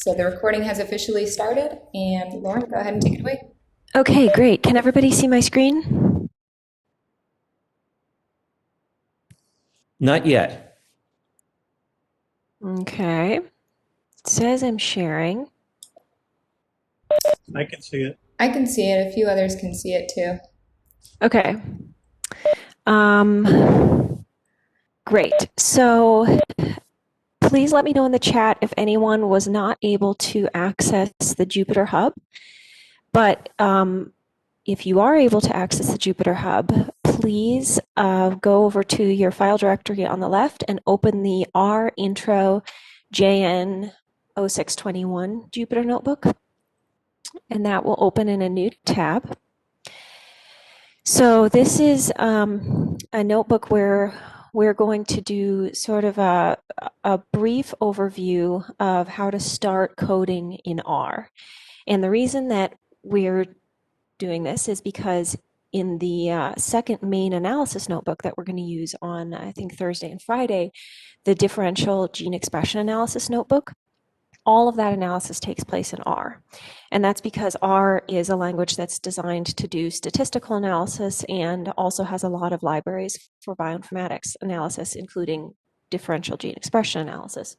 So the recording has officially started, and Lauren, go ahead and take it away. Okay, great. Can everybody see my screen? Not yet. Okay. It says I'm sharing. I can see it. I can see it. A few others can see it too. Okay. Great. So please let me know in the chat if anyone was not able to access the Jupyter Hub. But if you are able to access the Jupyter Hub, please go over to your file directory on the left and open the R intro JN0621 Jupyter notebook. And that will open in a new tab. So this is a notebook where we're going to do sort of a brief overview of how to start coding in R. And the reason that we're doing this is because in the second main analysis notebook that we're going to use on, I think, Thursday and Friday, the differential gene expression analysis notebook, all of that analysis takes place in R. And that's because R is a language that's designed to do statistical analysis and also has a lot of libraries for bioinformatics analysis, including differential gene expression analysis.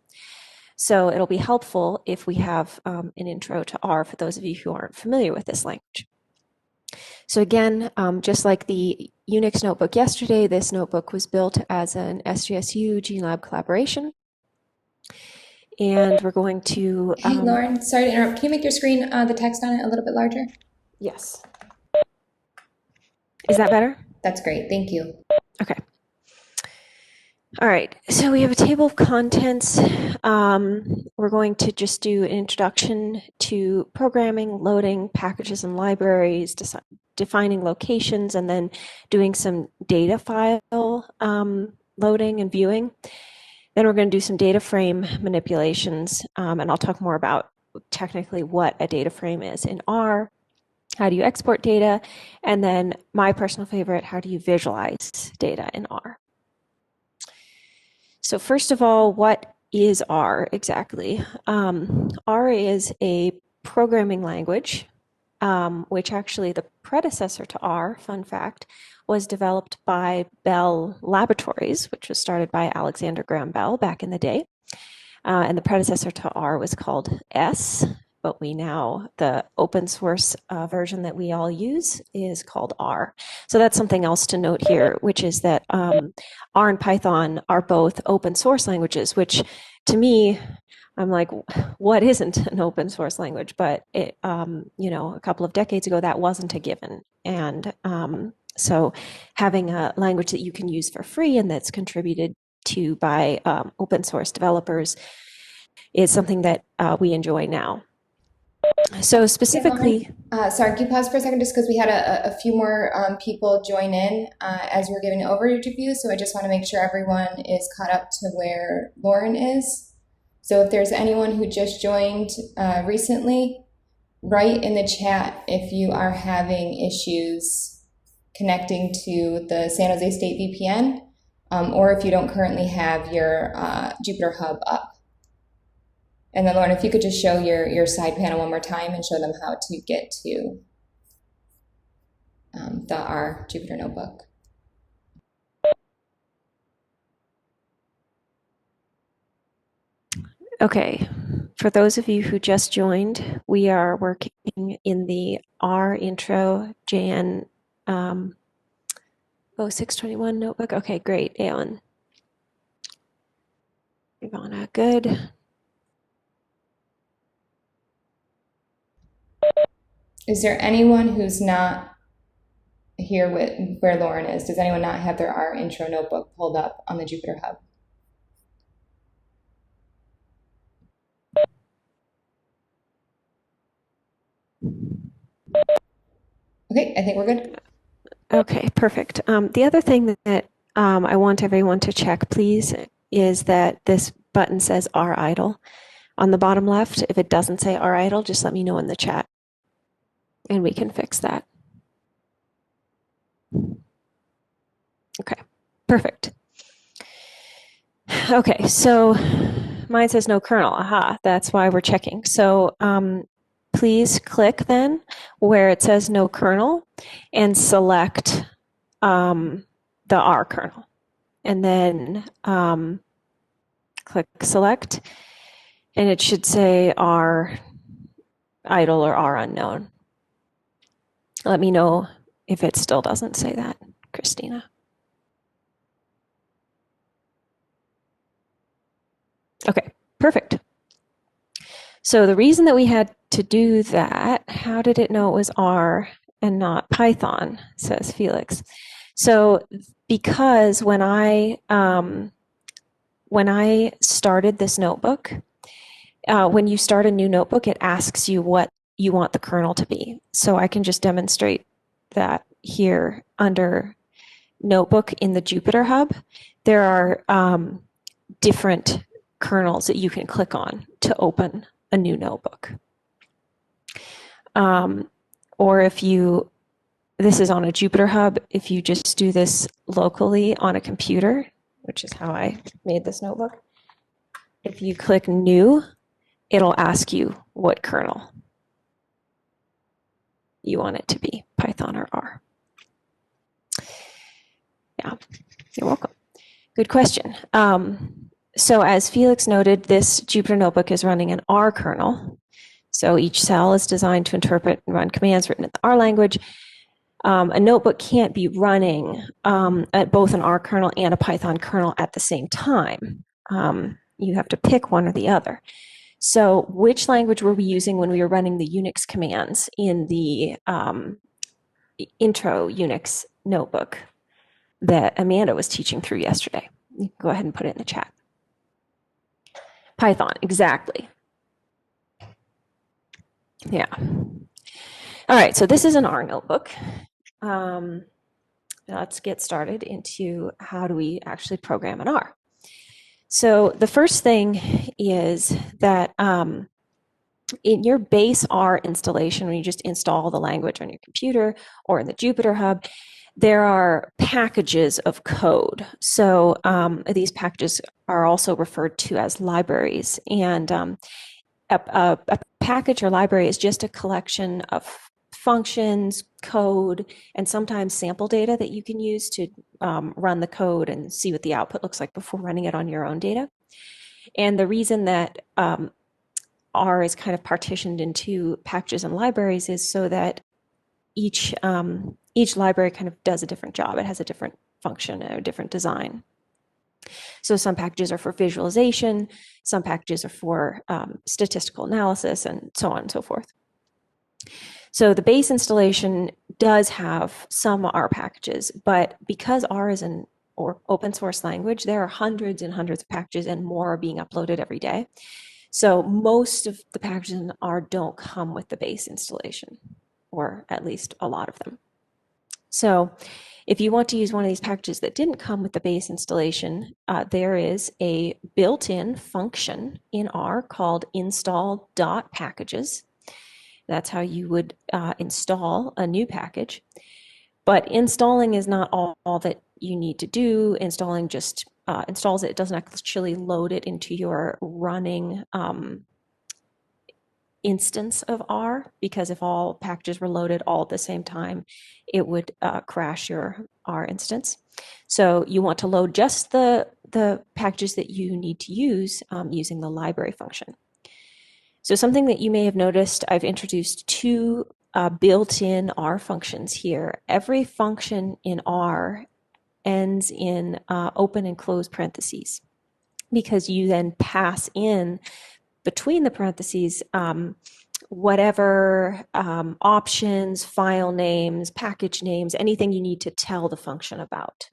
So it'll be helpful if we have an intro to R for those of you who aren't familiar with this language. So again, just like the Unix notebook yesterday, this notebook was built as an SGSU GeneLab collaboration. And we're going to... Hey, Lauren, sorry to interrupt. Can you make your screen, the text on it, a little bit larger? Yes. Is that better? That's great. Thank you. Okay. All right. So we have a table of contents. We're going to just do an introduction to programming, loading packages and libraries, defining locations, and then doing some data file loading and viewing. Then we're going to do some data frame manipulations, and I'll talk more about technically what a data frame is in R, how do you export data, and then my personal favorite, how do you visualize data in R. So first of all, what is R exactly? R is a programming language, which actually the predecessor to R, fun fact, was developed by Bell Laboratories, which was started by Alexander Graham Bell back in the day. And the predecessor to R was called S, but the open source version that we all use is called R. So that's something else to note here, which is that R and Python are both open source languages, which to me, I'm like, what isn't an open source language? But it, a couple of decades ago, that wasn't a given. And so having a language that you can use for free and that's contributed to by open source developers is something that we enjoy now. So specifically... sorry, can you pause for a second just because we had a few more people join in as we're giving an overview, so I just want to make sure everyone is caught up to where Lauren is. So if there's anyone who just joined recently, write in the chat if you are having issues connecting to the San Jose State VPN, or if you don't currently have your Jupyter Hub up. And then Lauren, if you could just show your side panel one more time and show them how to get to the R Jupyter notebook. Okay, for those of you who just joined, we are working in the R intro JN 0621 notebook. Okay, great, Alan. Ivana, good. Is there anyone who's not here with where Lauren is? Does anyone not have their R intro notebook pulled up on the Jupyter Hub? Okay, I think we're good. Okay, perfect. The other thing that I want everyone to check, please, is that this button says R idle on the bottom left. If it doesn't say R idle, just let me know in the chat and we can fix that. Okay, perfect. Okay, so mine says no kernel. Aha, that's why we're checking. So please click then where it says no kernel and select the R kernel. And then click select, and it should say R idle or R unknown. Let me know if it still doesn't say that, Christina. Okay, perfect. So the reason that we had to do that, how did it know it was R and not Python, says Felix. So because when I started this notebook, when you start a new notebook, it asks you what you want the kernel to be. So I can just demonstrate that here under notebook in the Jupyter Hub. There are different kernels that you can click on to open a new notebook. Or if you, this is on a Jupyter Hub, if you just do this locally on a computer, which is how I made this notebook, if you click new, it'll ask you what kernel you want it to be, Python or R. Yeah, you're welcome. Good question. So as Felix noted, this Jupyter Notebook is running an R kernel. So each cell is designed to interpret and run commands written in the R language. A notebook can't be running at both an R kernel and a Python kernel at the same time. You have to pick one or the other. So which language were we using when we were running the Unix commands in the intro Unix notebook that Amanda was teaching through yesterday? You can go ahead and put it in the chat. Python, exactly. Yeah. All right, so this is an R notebook. Let's get started into how do we actually program in R. So the first thing is that in your base R installation, when you just install the language on your computer or in the Jupyter Hub, there are packages of code. So these packages are also referred to as libraries. And a package or library is just a collection of functions, code, and sometimes sample data that you can use to run the code and see what the output looks like before running it on your own data. And the reason that R is kind of partitioned into packages and libraries is so that each library kind of does a different job. It has a different function or a different design. So some packages are for visualization, some packages are for statistical analysis, and so on and so forth. So the base installation does have some R packages, but because R is an open source language, there are hundreds and hundreds of packages and more are being uploaded every day. So most of the packages in R don't come with the base installation, or at least a lot of them. So if you want to use one of these packages that didn't come with the base installation, there is a built-in function in R called install.packages. That's how you would install a new package. But installing is not all that you need to do. Installing just installs it. It doesn't actually load it into your running instance of R, because if all packages were loaded all at the same time, it would crash your R instance. So you want to load just the packages that you need to use using the library function. So something that you may have noticed, I've introduced two built-in R functions here. Every function in R ends in open and close parentheses, because you then pass in between the parentheses whatever options, file names, package names, anything you need to tell the function about.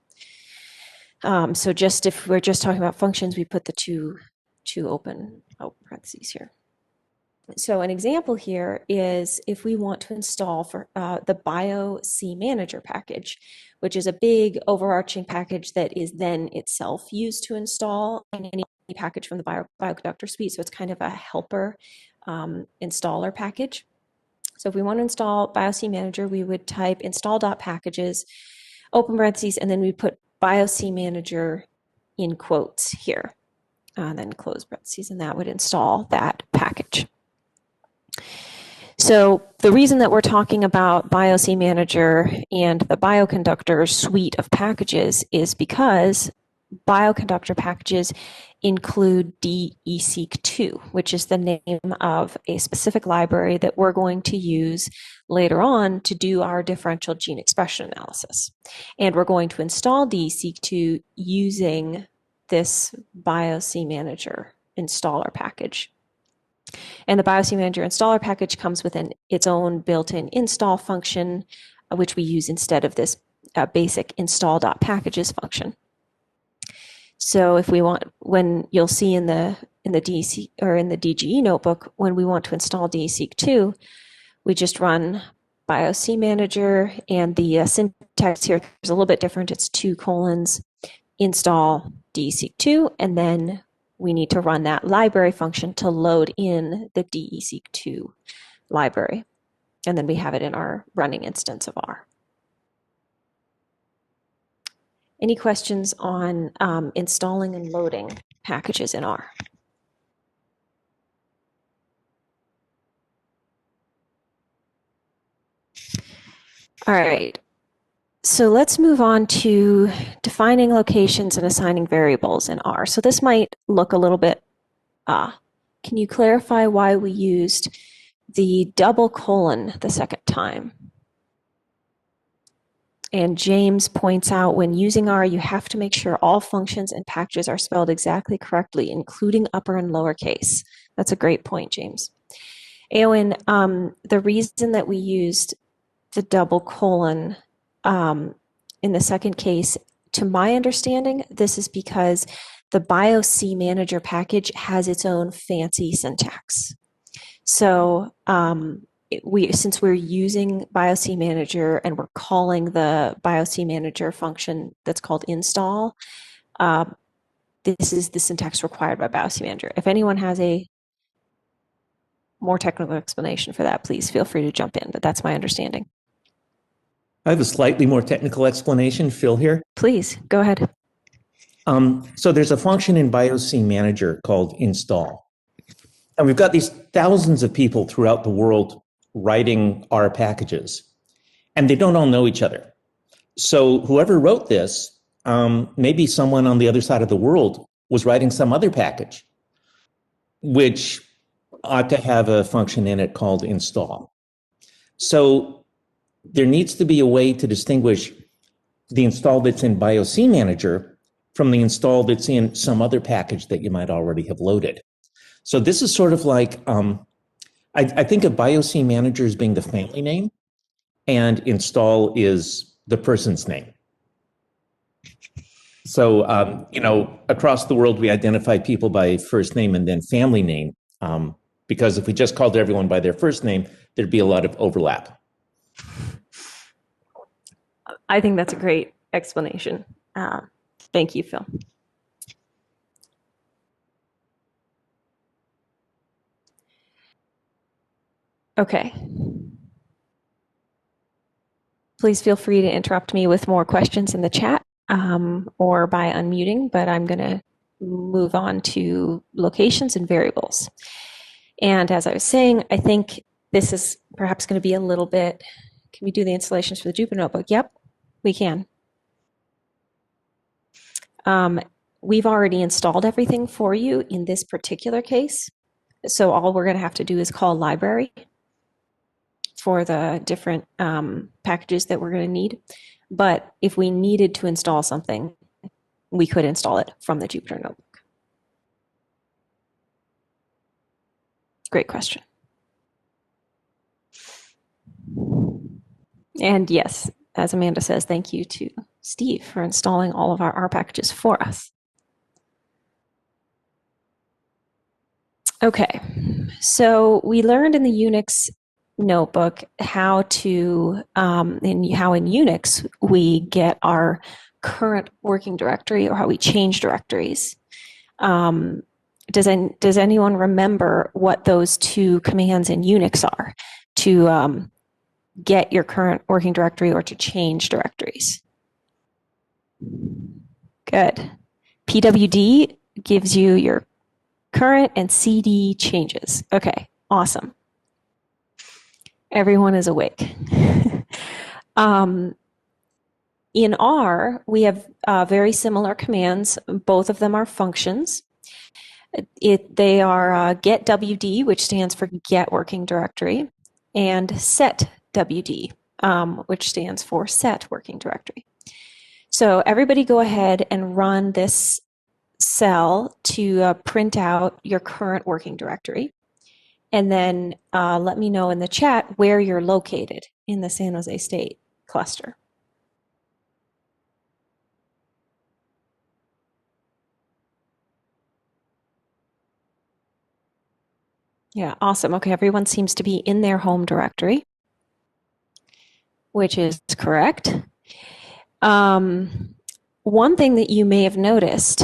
So just if we're just talking about functions, we put the two open parentheses here. So an example here is if we want to install for the BioCManager package, which is a big overarching package that is then itself used to install any package from the bioconductor suite. So it's kind of a helper installer package. So if we want to install BioCManager, we would type install.packages, open parentheses, and then we put BioCManager in quotes here. and then close parentheses, and that would install that package. So the reason that we're talking about BioC Manager and the Bioconductor suite of packages is because Bioconductor packages include DESeq2, which is the name of a specific library that we're going to use later on to do our differential gene expression analysis. And we're going to install DESeq2 using this BioC Manager installer package. And the BioC Manager installer package comes with its own built-in install function, which we use instead of this basic install.packages function. So if we want, when you'll see in the DESeq or in the DGE notebook, when we want to install DESeq2, we just run BioC Manager, and the syntax here is a little bit different. It's 2 colons install DESeq2, and then we need to run that library function to load in the DESeq2 library. And then we have it in our running instance of R. Any questions on installing and loading packages in R? All right. So let's move on to defining locations and assigning variables in R. So this might look a little bit, can you clarify why we used the double colon the second time? And James points out when using R, you have to make sure all functions and packages are spelled exactly correctly, including upper and lowercase. That's a great point, James. Eowyn, the reason that we used the double colon in the second case, to my understanding, this is because the BioC Manager package has its own fancy syntax. So since we're using BioC Manager and we're calling the BioC Manager function that's called install, this is the syntax required by BioC Manager. If anyone has a more technical explanation for that, please feel free to jump in, but that's my understanding. I have a slightly more technical explanation, Phil, here. Please, go ahead. So there's a function in BioC Manager called install. And we've got these thousands of people throughout the world writing R packages, and they don't all know each other. So whoever wrote this, maybe someone on the other side of the world was writing some other package, which ought to have a function in it called install. So there needs to be a way to distinguish the install that's in BioC Manager from the install that's in some other package that you might already have loaded. So this is sort of like, I think of BioC Manager as being the family name, and install is the person's name. So, across the world, we identify people by first name and then family name, because if we just called everyone by their first name, there'd be a lot of overlap. I think that's a great explanation. Thank you, Phil. Okay. Please feel free to interrupt me with more questions in the chat or by unmuting, but I'm going to move on to locations and variables. And as I was saying, I think this is perhaps going to be a little bit, can we do the installations for the Jupyter Notebook? Yep, we can. We've already installed everything for you in this particular case. So all we're going to have to do is call library for the different packages that we're going to need. But if we needed to install something, we could install it from the Jupyter Notebook. Great question. And yes, as Amanda says, thank you to Steve for installing all of our R packages for us. Okay, so we learned in the Unix notebook how to, how in Unix we get our current working directory or how we change directories. Does anyone remember what those two commands in Unix are to get your current working directory or to change directories? Good. PWD gives you your current and CD changes. Okay, awesome. Everyone is awake. In R, we have very similar commands. Both of them are functions. They are getWD, which stands for get working directory, and setWD, which stands for set working directory. So everybody go ahead and run this cell to print out your current working directory. And then let me know in the chat where you're located in the San Jose State cluster. Yeah, awesome. Okay, everyone seems to be in their home directory, which is correct. One thing that you may have noticed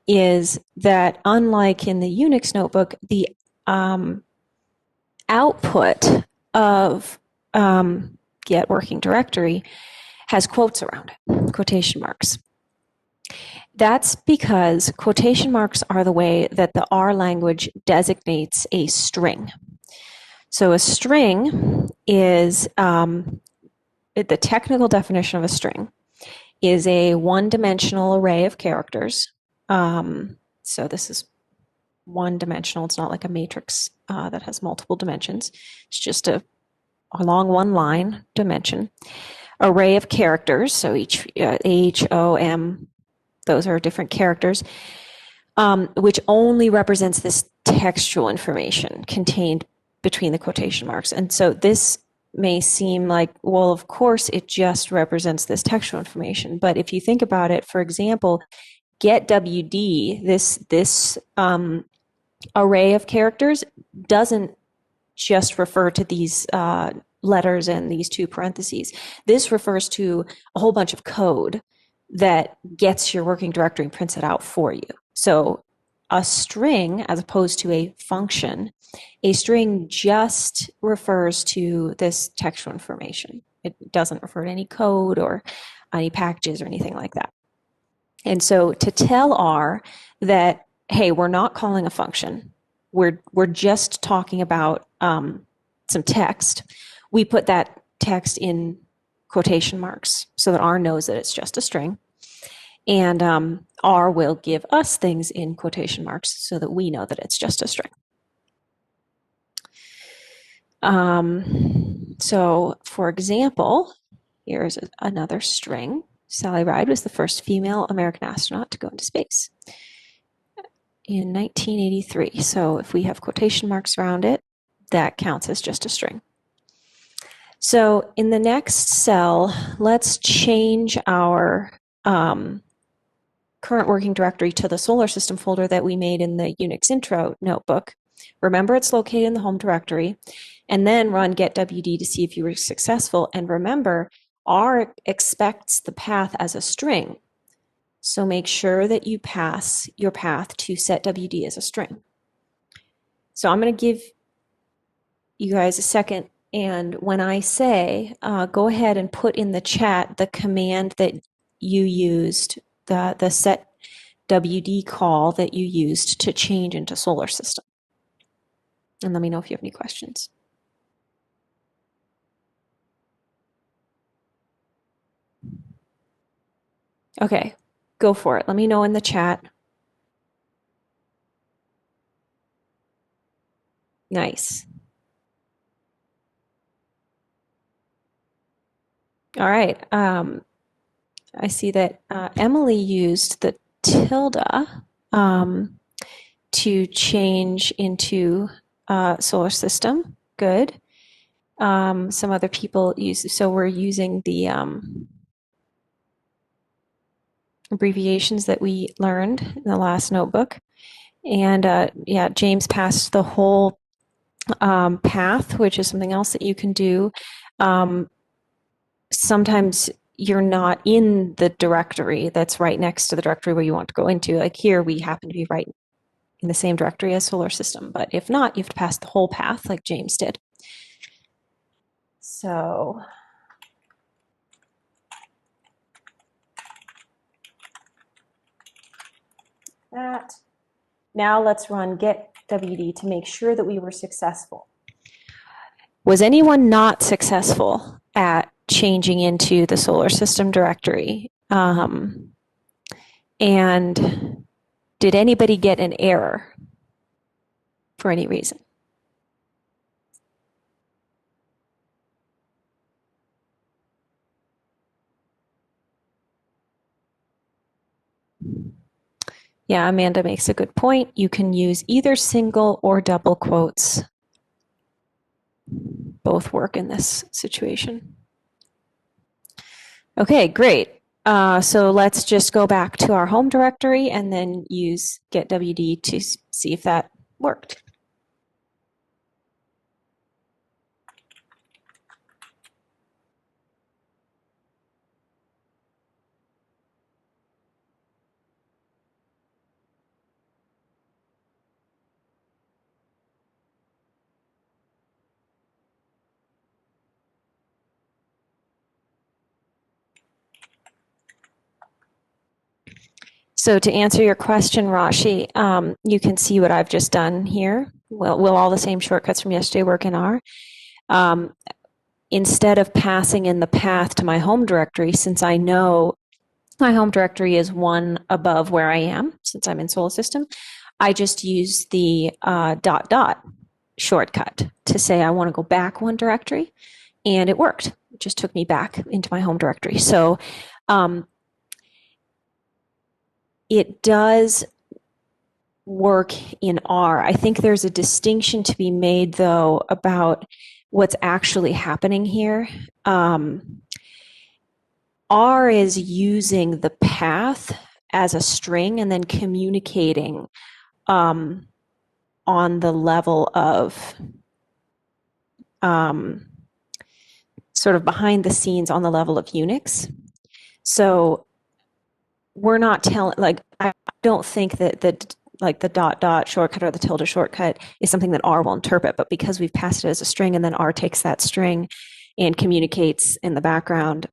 is that unlike in the Unix notebook, the output of get working directory has quotes around it, quotation marks. That's because quotation marks are the way that the R language designates a string. So a string is, the technical definition of a string is a one-dimensional array of characters. So this is one-dimensional. It's not like a matrix that has multiple dimensions. It's just along one line dimension. Array of characters, so each H, O, M, those are different characters, which only represents this textual information contained between the quotation marks. And so this may seem like, well, of course, it just represents this textual information. But if you think about it, for example, getWD, this array of characters doesn't just refer to these letters and these two parentheses. This refers to a whole bunch of code that gets your working directory and prints it out for you. So a string, as opposed to a function, a string just refers to this textual information. It doesn't refer to any code or any packages or anything like that. And so to tell R that, hey, we're not calling a function, we're just talking about some text, we put that text in quotation marks so that R knows that it's just a string. And R will give us things in quotation marks so that we know that it's just a string. So, for example, here's another string. Sally Ride was the first female American astronaut to go into space in 1983. So if we have quotation marks around it, that counts as just a string. So in the next cell, let's change our current working directory to the solar system folder that we made in the Unix intro notebook. Remember, it's located in the home directory, and then run getWD to see if you were successful. And remember, R expects the path as a string. So make sure that you pass your path to setWD as a string. So I'm going to give you guys a second, and when I say, go ahead and put in the chat the command that you used, the setWD call that you used to change into solar system. And let me know if you have any questions. Okay, go for it. Let me know in the chat. Nice. All right. I see that Emily used the tilde to change into solar system. Good. Some other people use, so we're using the abbreviations that we learned in the last notebook. And yeah, James passed the whole path, which is something else that you can do. Sometimes you're not in the directory that's right next to the directory where you want to go into. Like here, we happen to be right in the same directory as solar system. But if not, you have to pass the whole path like James did. So that. Now let's run get WD to make sure that we were successful. Was anyone not successful at changing into the solar system directory? And did anybody get an error for any reason? Yeah, Amanda makes a good point. You can use either single or double quotes. Both work in this situation. Okay, great. So let's just go back to our home directory and then use getwd to see if that worked. So to answer your question, Rashi, you can see what I've just done here. Will all the same shortcuts from yesterday work in R? Instead of passing in the path to my home directory, since I know my home directory is one above where I am, since I'm in Solar System, I just use the ... shortcut to say I want to go back one directory, and it worked. It just took me back into my home directory. So it does work in R. I think there's a distinction to be made, though, about what's actually happening here. R is using the path as a string and then communicating on the level of sort of behind the scenes on the level of Unix. So we're not telling, like, I don't think that the ... shortcut or the tilde shortcut is something that R will interpret, but because we've passed it as a string and then R takes that string and communicates in the background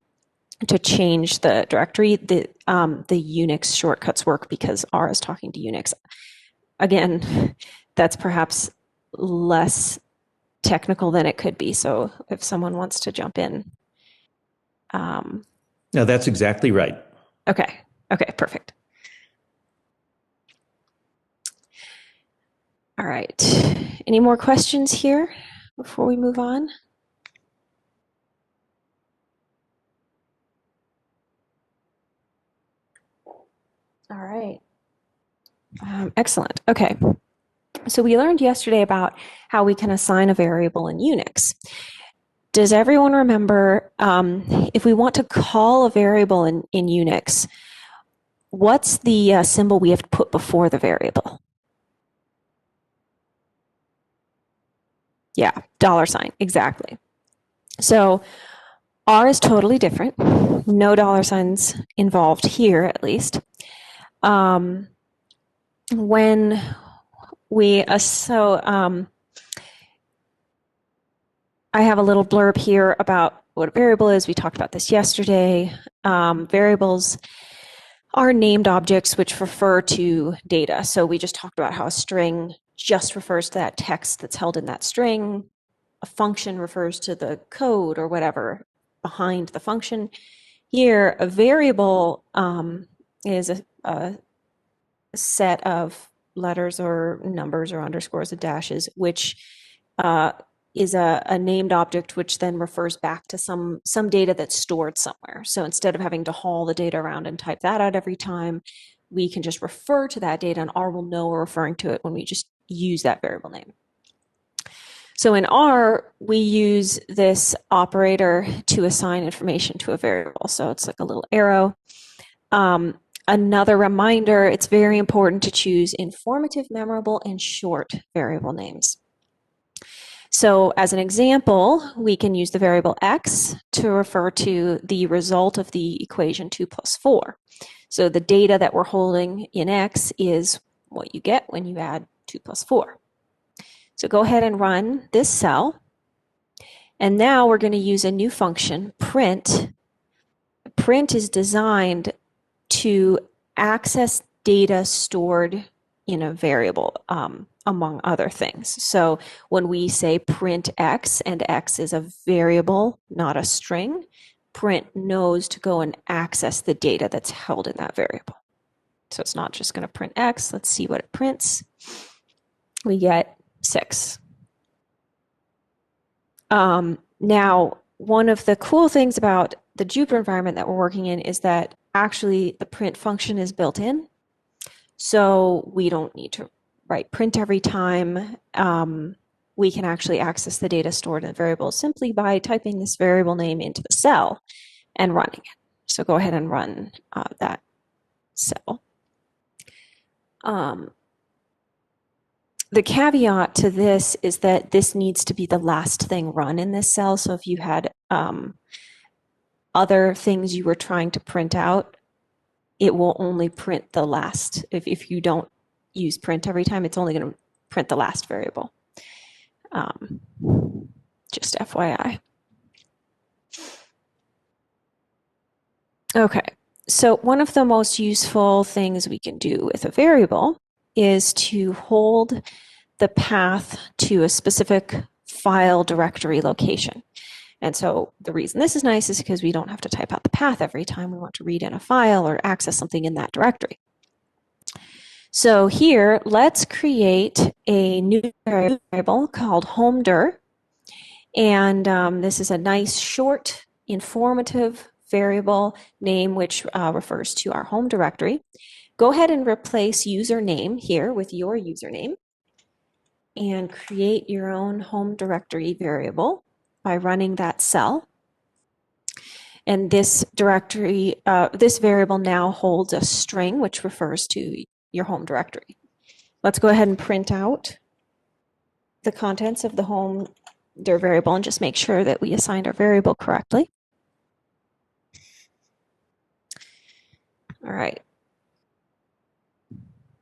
to change the directory, the Unix shortcuts work because R is talking to Unix. Again, that's perhaps less technical than it could be. So if someone wants to jump in. No, that's exactly right. Okay, perfect. All right. Any more questions here before we move on? All right. Excellent. Okay. So we learned yesterday about how we can assign a variable in Unix. Does everyone remember if we want to call a variable in Unix, what's the symbol we have to put before the variable? Yeah, $, exactly. So R is totally different. No $signs involved here, at least. When we I have a little blurb here about what a variable is. We talked about this yesterday. Variables are named objects which refer to data. So we just talked about how a string just refers to that text that's held in that string. A function refers to the code or whatever behind the function. Here, a variable is a set of letters or numbers or underscores or dashes, which is a named object, which then refers back to some data that's stored somewhere. So instead of having to haul the data around and type that out every time, we can just refer to that data, and R will know we're referring to it when we just use that variable name. So in R, we use this operator to assign information to a variable. So it's like a little arrow. Another reminder, it's very important to choose informative, memorable, and short variable names. So as an example, we can use the variable x to refer to the result of the equation 2 plus 4. So the data that we're holding in x is what you get when you add 2 plus 4. So go ahead and run this cell. And now we're going to use a new function, print. Print is designed to access data stored in a variable, among other things. So when we say print X, and X is a variable, not a string, print knows to go and access the data that's held in that variable. So it's not just going to print X. Let's see what it prints. We get 6. Now, one of the cool things about the Jupyter environment that we're working in is that actually the print function is built in. So we don't need to write print every time. We can actually access the data stored in the variable simply by typing this variable name into the cell and running it. So go ahead and run that cell. The caveat to this is that this needs to be the last thing run in this cell. So if you had other things you were trying to print out, it will only print the last. If you don't use print every time, it's only going to print the last variable. Just FYI. Okay, so one of the most useful things we can do with a variable is to hold the path to a specific file directory location. And so the reason this is nice is because we don't have to type out the path every time we want to read in a file or access something in that directory. So here, let's create a new variable called homedir. And this is a nice, short, informative variable name which refers to our home directory. Go ahead and replace username here with your username and create your own home directory variable by running that cell. And this directory, this variable now holds a string which refers to your home directory. Let's go ahead and print out the contents of the home variable and just make sure that we assigned our variable correctly. All right.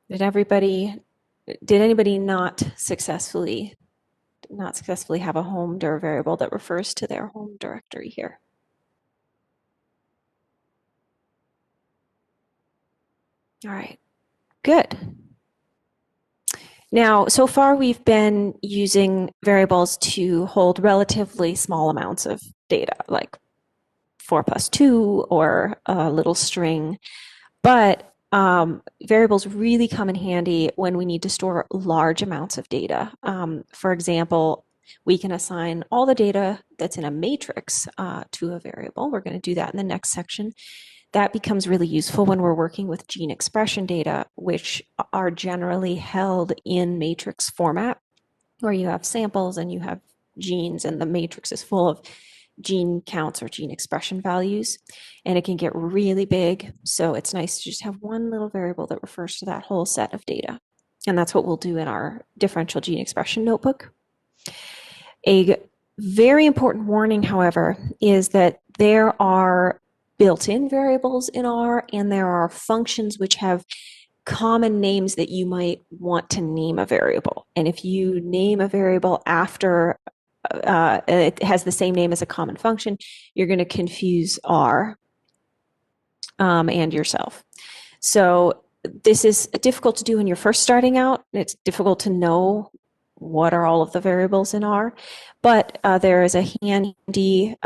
Did anybody not successfully have a home dir variable that refers to their home directory here? All right, good. Now, so far we've been using variables to hold relatively small amounts of data, like 4+2 or a little string, but variables really come in handy when we need to store large amounts of data. For example, we can assign all the data that's in a matrix to a variable. We're going to do that in the next section. That becomes really useful when we're working with gene expression data, which are generally held in matrix format, where you have samples and you have genes, and the matrix is full of gene counts or gene expression values, and it can get really big. So it's nice to just have one little variable that refers to that whole set of data. And that's what we'll do in our differential gene expression notebook. A very important warning, however, is that there are built-in variables in R, and there are functions which have common names that you might want to name a variable. And if you name a variable after it has the same name as a common function, you're going to confuse R and yourself. So this is difficult to do when you're first starting out. It's difficult to know what are all of the variables in R, but there is a handy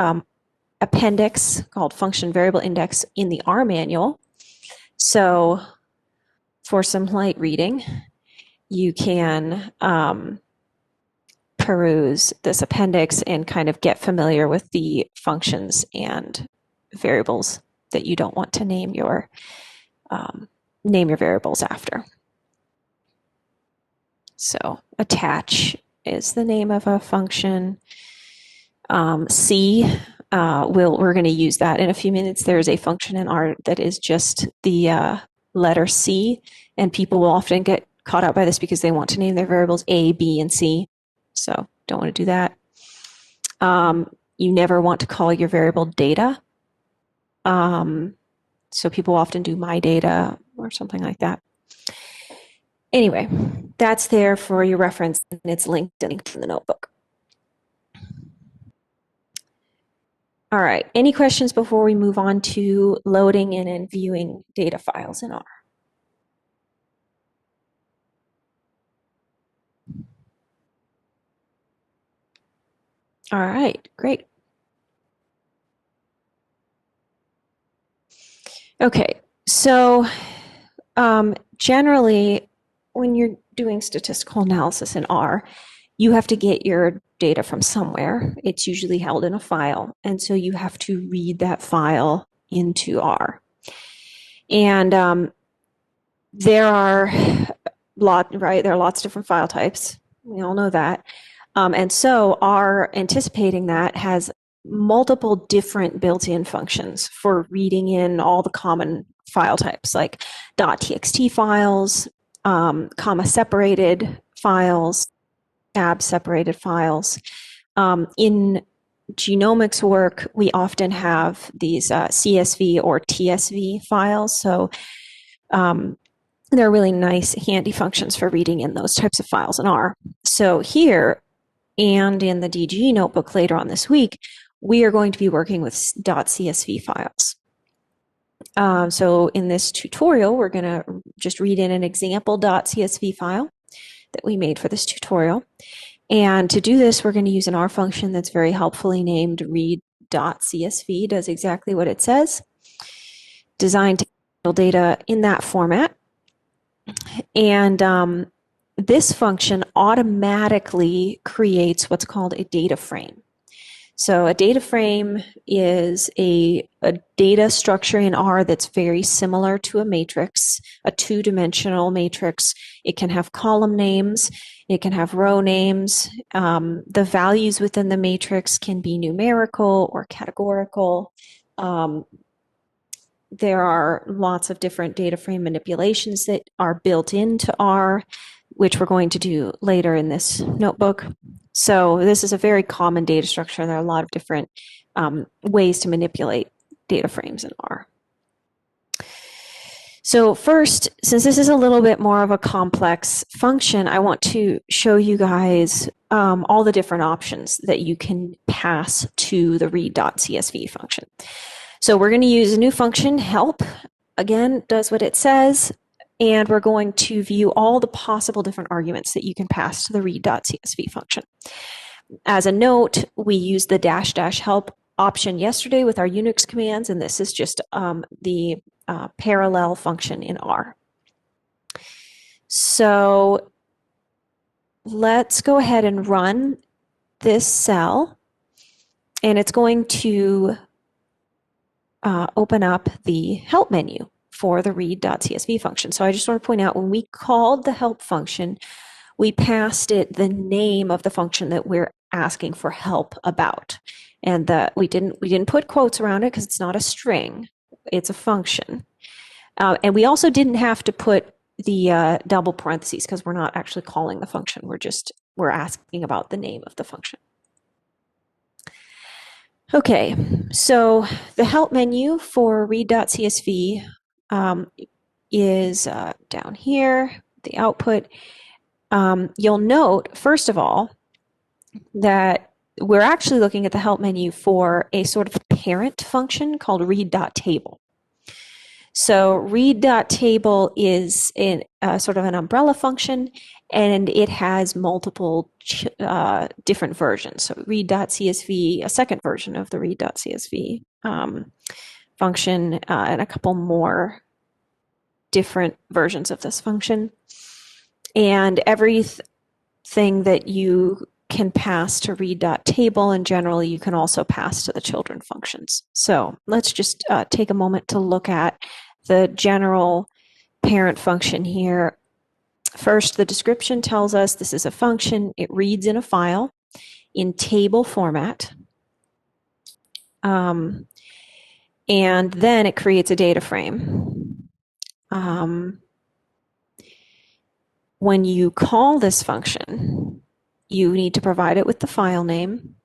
appendix called function variable index in the R manual. So for some light reading, you can peruse this appendix and kind of get familiar with the functions and variables that you don't want to name your variables after. So attach is the name of a function. C, we're going to use that in a few minutes. There's a function in R that is just the letter C, and people will often get caught out by this because they want to name their variables A, B, and C. So don't want to do that. You never want to call your variable data. So people often do my data or something like that. Anyway, that's there for your reference, and it's linked in the notebook. All right, any questions before we move on to loading in and viewing data files in R? All right, great. Okay, so generally, when you're doing statistical analysis in R, you have to get your data from somewhere. It's usually held in a file, and so you have to read that file into R. And there are there are lots of different file types. We all know that. And so R, anticipating that, has multiple different built-in functions for reading in all the common file types, like .txt files, comma separated files, tab separated files. In genomics work, we often have these CSV or TSV files. So they're really nice, handy functions for reading in those types of files in R. So here, and in the DG notebook later on this week, we are going to be working with .csv files. So in this tutorial, we're going to just read in an example .csv file that we made for this tutorial. And to do this, we're going to use an R function that's very helpfully named read.csv. Does exactly what it says, designed to handle data in that format. And this function automatically creates what's called a data frame. So a data frame is a data structure in R that's very similar to a matrix, a two-dimensional matrix. It can have column names, it can have row names. The values within the matrix can be numerical or categorical. There are lots of different data frame manipulations that are built into R, which we're going to do later in this notebook. So this is a very common data structure. There are a lot of different ways to manipulate data frames in R. So first, since this is a little bit more of a complex function, I want to show you guys all the different options that you can pass to the read.csv function. So we're going to use a new function, help. Again, does what it says. And we're going to view all the possible different arguments that you can pass to the read.csv function. As a note, we used the -- help option yesterday with our Unix commands, and this is just the parallel function in R. So let's go ahead and run this cell, and it's going to open up the help menu for the read.csv function. So I just want to point out, when we called the help function, we passed it the name of the function that we're asking for help about. And we didn't put quotes around it because it's not a string, it's a function. And we also didn't have to put the double parentheses because we're not actually calling the function. We're asking about the name of the function. Okay, so the help menu for read.csv is down here, the output. You'll note, first of all, that we're actually looking at the help menu for a sort of parent function called read.table. So read.table is sort of an umbrella function, and it has multiple different versions. So read.csv, a second version of the read.csv function, and a couple more different versions of this function. And everything that you can pass to read.table, and generally you can also pass to the children functions. So let's just take a moment to look at the general parent function here. First, the description tells us this is a function. It reads in a file in table format. And then it creates a data frame. When you call this function, you need to provide it with the file name.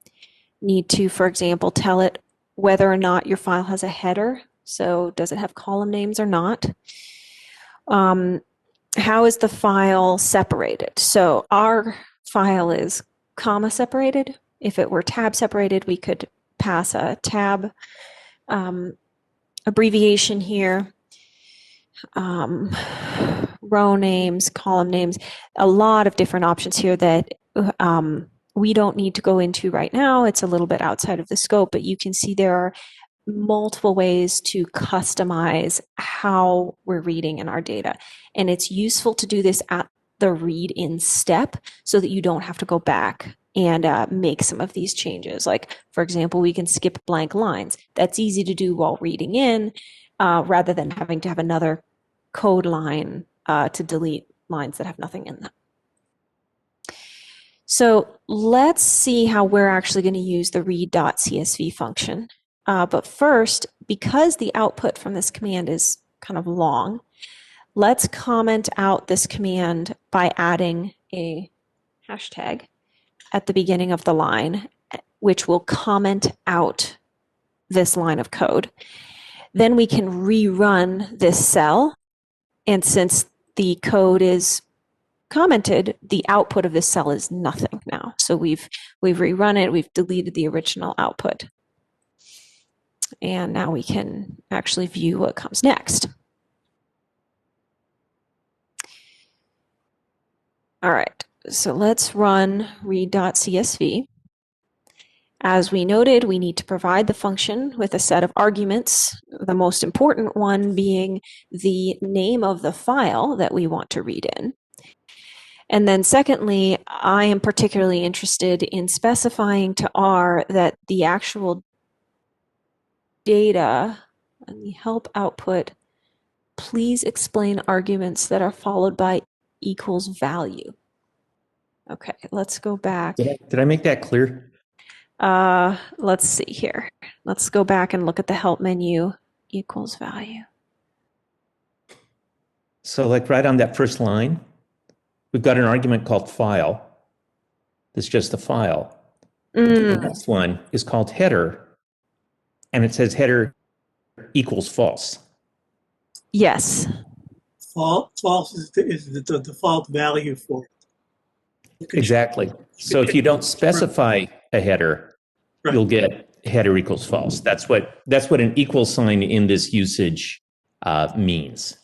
Need to, for example, tell it whether or not your file has a header. So does it have column names or not? How is the file separated? So our file is comma separated. If it were tab separated, we could pass a tab abbreviation here. Row names, column names, a lot of different options here that we don't need to go into right now. It's a little bit outside of the scope, but you can see there are multiple ways to customize how we're reading in our data. And it's useful to do this at the read in step so that you don't have to go back and make some of these changes. Like, for example, we can skip blank lines. That's easy to do while reading in rather than having to have another code line to delete lines that have nothing in them. So let's see how we're actually going to use the read.csv function. But first, because the output from this command is kind of long, let's comment out this command by adding a hashtag at the beginning of the line, which will comment out this line of code. Then we can rerun this cell, and since the code is commented, the output of this cell is nothing now. So we've rerun it, we've deleted the original output. And now we can actually view what comes next. All right, so let's run read.csv. As we noted, we need to provide the function with a set of arguments, the most important one being the name of the file that we want to read in. And then secondly, I am particularly interested in specifying to R that the actual data and the help output, please explain arguments that are followed by equals value. Okay, let's go back. Did I make that clear? Let's see here. Let's go back and look at the help menu, equals value. So like right on that first line, we've got an argument called file. That's just the file. The next one is called header, and it says header equals false. Yes. False is the default value for it. Exactly. So if you don't specify a header, Right. you'll get header equals false. That's what an equal sign in this usage means.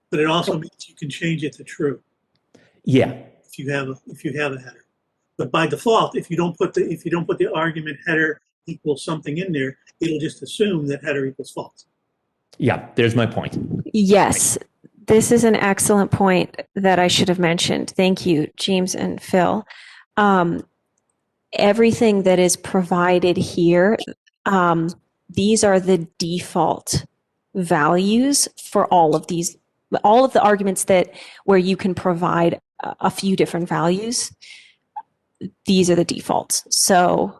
But it also means you can change it to true Yeah. if you have a header. But by default, if you don't put the argument header equals something in there, it'll just assume that header equals false. Yeah, there's my point. Yes, this is an excellent point that I should have mentioned. Thank you, James and Phil. Everything that is provided here, these are the default values for all of the arguments where you can provide a few different values. These are the defaults. So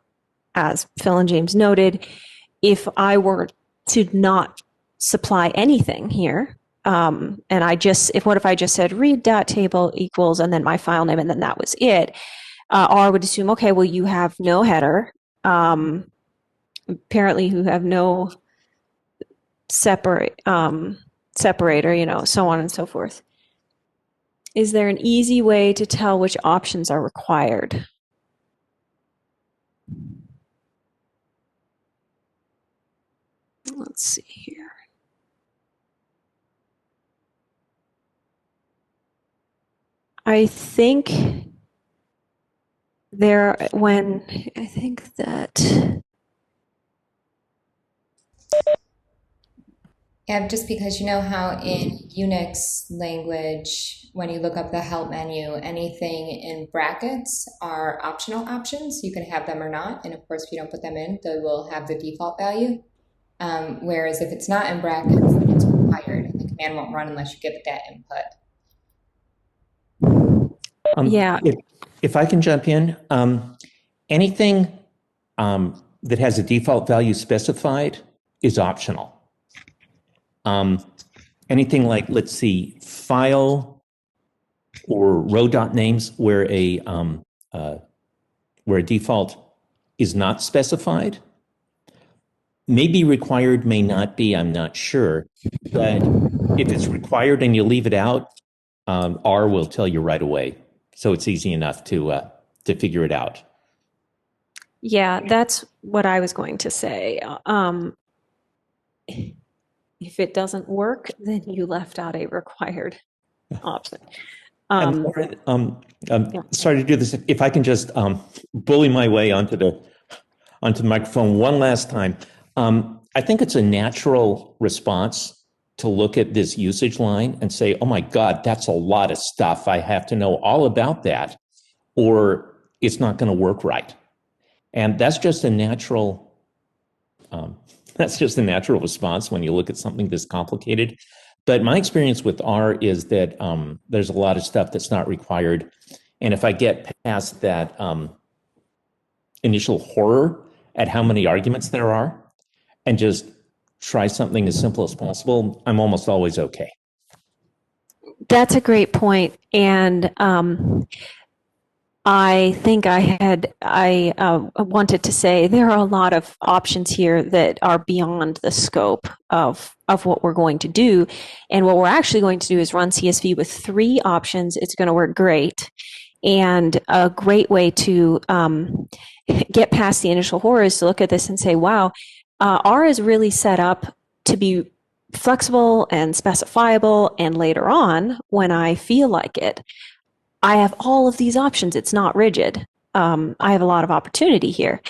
as Phil and James noted, if I were to not supply anything here, and what if I just said read.table equals and then my file name and then that was it, R would assume, okay, well, you have no header, apparently you have no separator, so on and so forth. Is there an easy way to tell which options are required? Let's see here. I think Yeah, just because you know how in Unix language, when you look up the help menu, anything in brackets are optional options. You can have them or not. And of course, if you don't put them in, they will have the default value. Whereas if it's not in brackets, then it's required and the command won't run unless you give it that input. Yeah. If I can jump in, anything that has a default value specified is optional. Anything like, let's see, file or row dot names where a default is not specified may be required, may not be, I'm not sure. But if it's required and you leave it out, R will tell you right away. So it's easy enough to figure it out. Yeah, that's what I was going to say. If it doesn't work, then you left out a required option. And Laura, sorry to do this. If I can just bully my way onto the microphone one last time. I think it's a natural response to look at this usage line and say, oh my God, that's a lot of stuff. I have to know all about that, or it's not going to work right. And that's just a natural response when you look at something this complicated. But my experience with R is that there's a lot of stuff that's not required. And if I get past that initial horror at how many arguments there are and just try something as simple as possible, I'm almost always okay. That's a great point. And I think I wanted to say there are a lot of options here that are beyond the scope of what we're going to do. And what we're actually going to do is run CSV with 3 options. It's going to work great. And a great way to get past the initial horror is to look at this and say, wow, R is really set up to be flexible and specifiable. And later on, when I feel like it, I have all of these options. It's not rigid. I have a lot of opportunity here.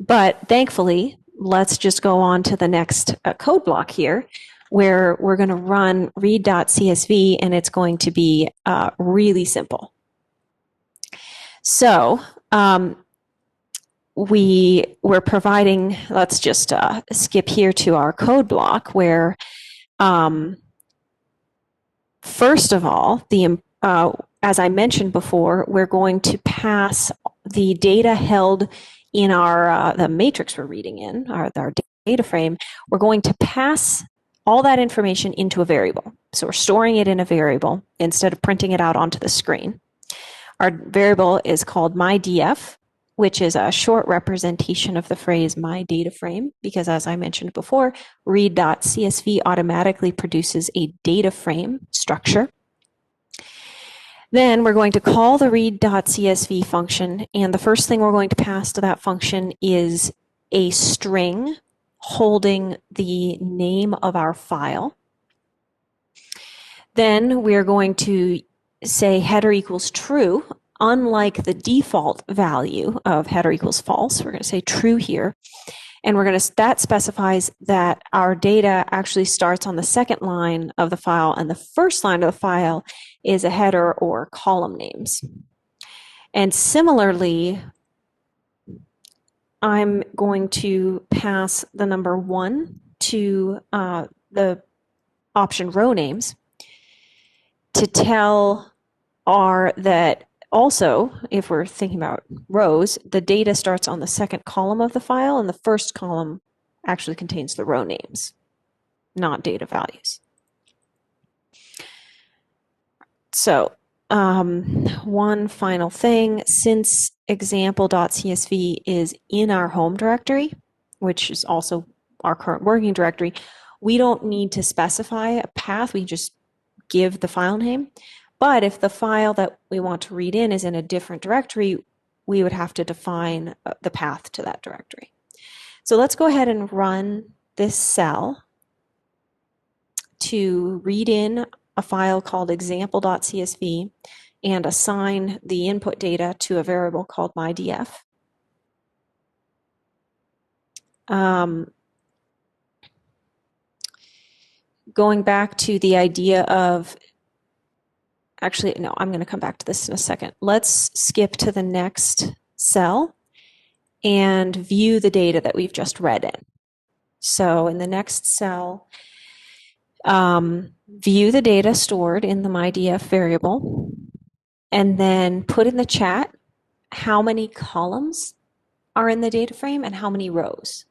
But thankfully, let's just go on to the next code block here, where we're going to run read.csv, and it's going to be really simple. So we're providing, let's just skip here to our code block where, first of all, as I mentioned before, we're going to pass the data held in the matrix we're reading in, our data frame. We're going to pass all that information into a variable. So we're storing it in a variable instead of printing it out onto the screen. Our variable is called mydf, which is a short representation of the phrase my data frame, because as I mentioned before, read.csv automatically produces a data frame structure. Then we're going to call the read.csv function, and the first thing we're going to pass to that function is a string holding the name of our file. Then we're going to say header equals true. Unlike the default value of header equals false, we're going to say true here. And that specifies that our data actually starts on the second line of the file, and the first line of the file is a header or column names. And similarly, I'm going to pass the number 1 to the option row names to tell R that also, if we're thinking about rows, the data starts on the second column of the file, and the first column actually contains the row names, not data values. So one final thing, since example.csv is in our home directory, which is also our current working directory, we don't need to specify a path. We just give the file name. But if the file that we want to read in is in a different directory, we would have to define the path to that directory. So let's go ahead and run this cell to read in a file called example.csv and assign the input data to a variable called mydf. Going back to the idea of, actually, no, I'm going to come back to this in a second. Let's skip to the next cell and view the data that we've just read in. So in the next cell, view the data stored in the mydf variable, and then put in the chat how many columns are in the data frame and how many rows.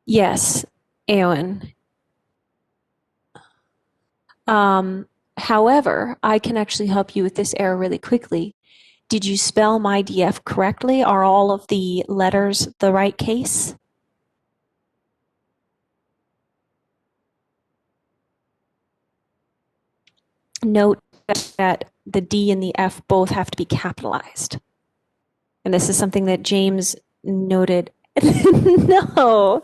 Yes, Eowyn. However, I can actually help you with this error really quickly. Did you spell mydf correctly? Are all of the letters the right case? note that the D and the F both have to be capitalized. And this is something that James noted. No,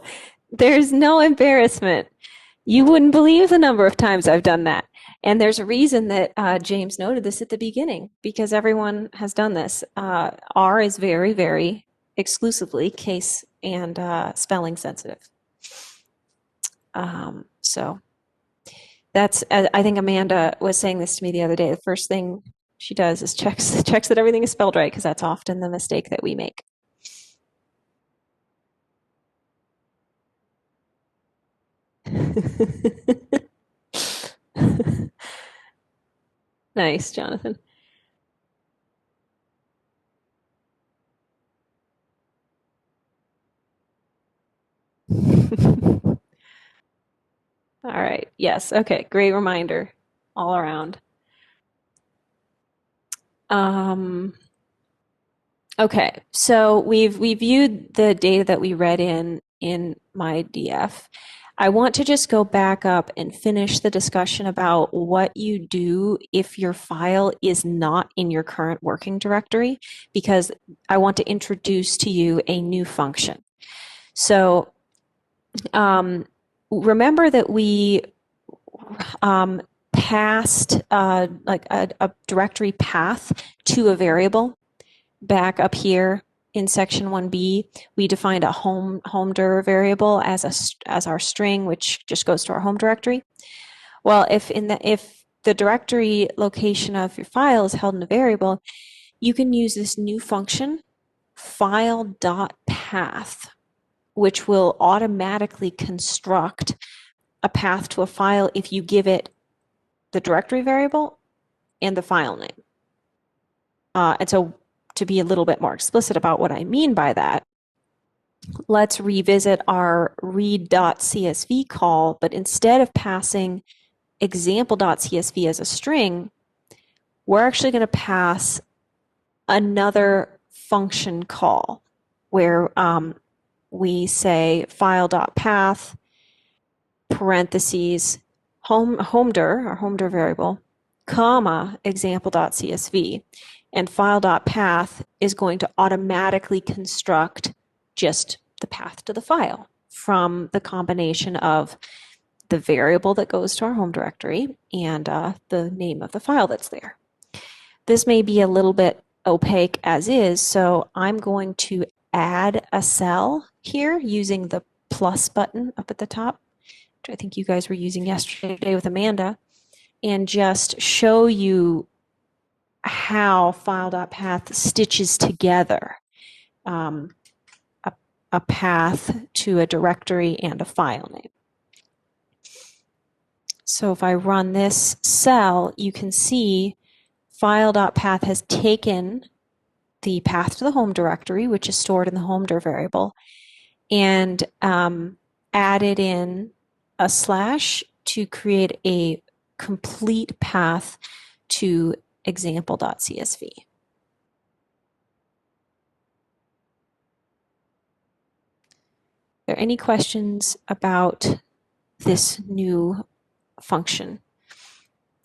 there's no embarrassment. You wouldn't believe the number of times I've done that. And there's a reason that James noted this at the beginning, because everyone has done this. R is very, very exclusively case and spelling sensitive. So that's, I think Amanda was saying this to me the other day. The first thing she does is checks that everything is spelled right, because that's often the mistake that we make. Nice, Jonathan. All right. Yes. Okay. Great reminder all around. Okay. So we've viewed the data that we read in my DF. I want to just go back up and finish the discussion about what you do if your file is not in your current working directory, because I want to introduce to you a new function. So remember that we passed like a directory path to a variable back up here in section 1b. We defined a home.dir variable as our string, which just goes to our home directory. Well, if the directory location of your file is held in a variable, you can use this new function, file.path, which will automatically construct a path to a file if you give it the directory variable and the file name. And so to be a little bit more explicit about what I mean by that, let's revisit our read.csv call, but instead of passing example.csv as a string, we're actually going to pass another function call where we say file.path parentheses home.dir, our home.dir variable, comma example.csv, and file.path is going to automatically construct just the path to the file from the combination of the variable that goes to our home directory and the name of the file that's there. This may be a little bit opaque as is, so I'm going to add a cell here using the plus button up at the top, which I think you guys were using yesterday with Amanda, and just show you how file.path stitches together a path to a directory and a file name. So if I run this cell, you can see file.path has taken the path to the home directory, which is stored in the home.dir variable, and added in a slash to create a complete path to example.csv. Are there any questions about this new function?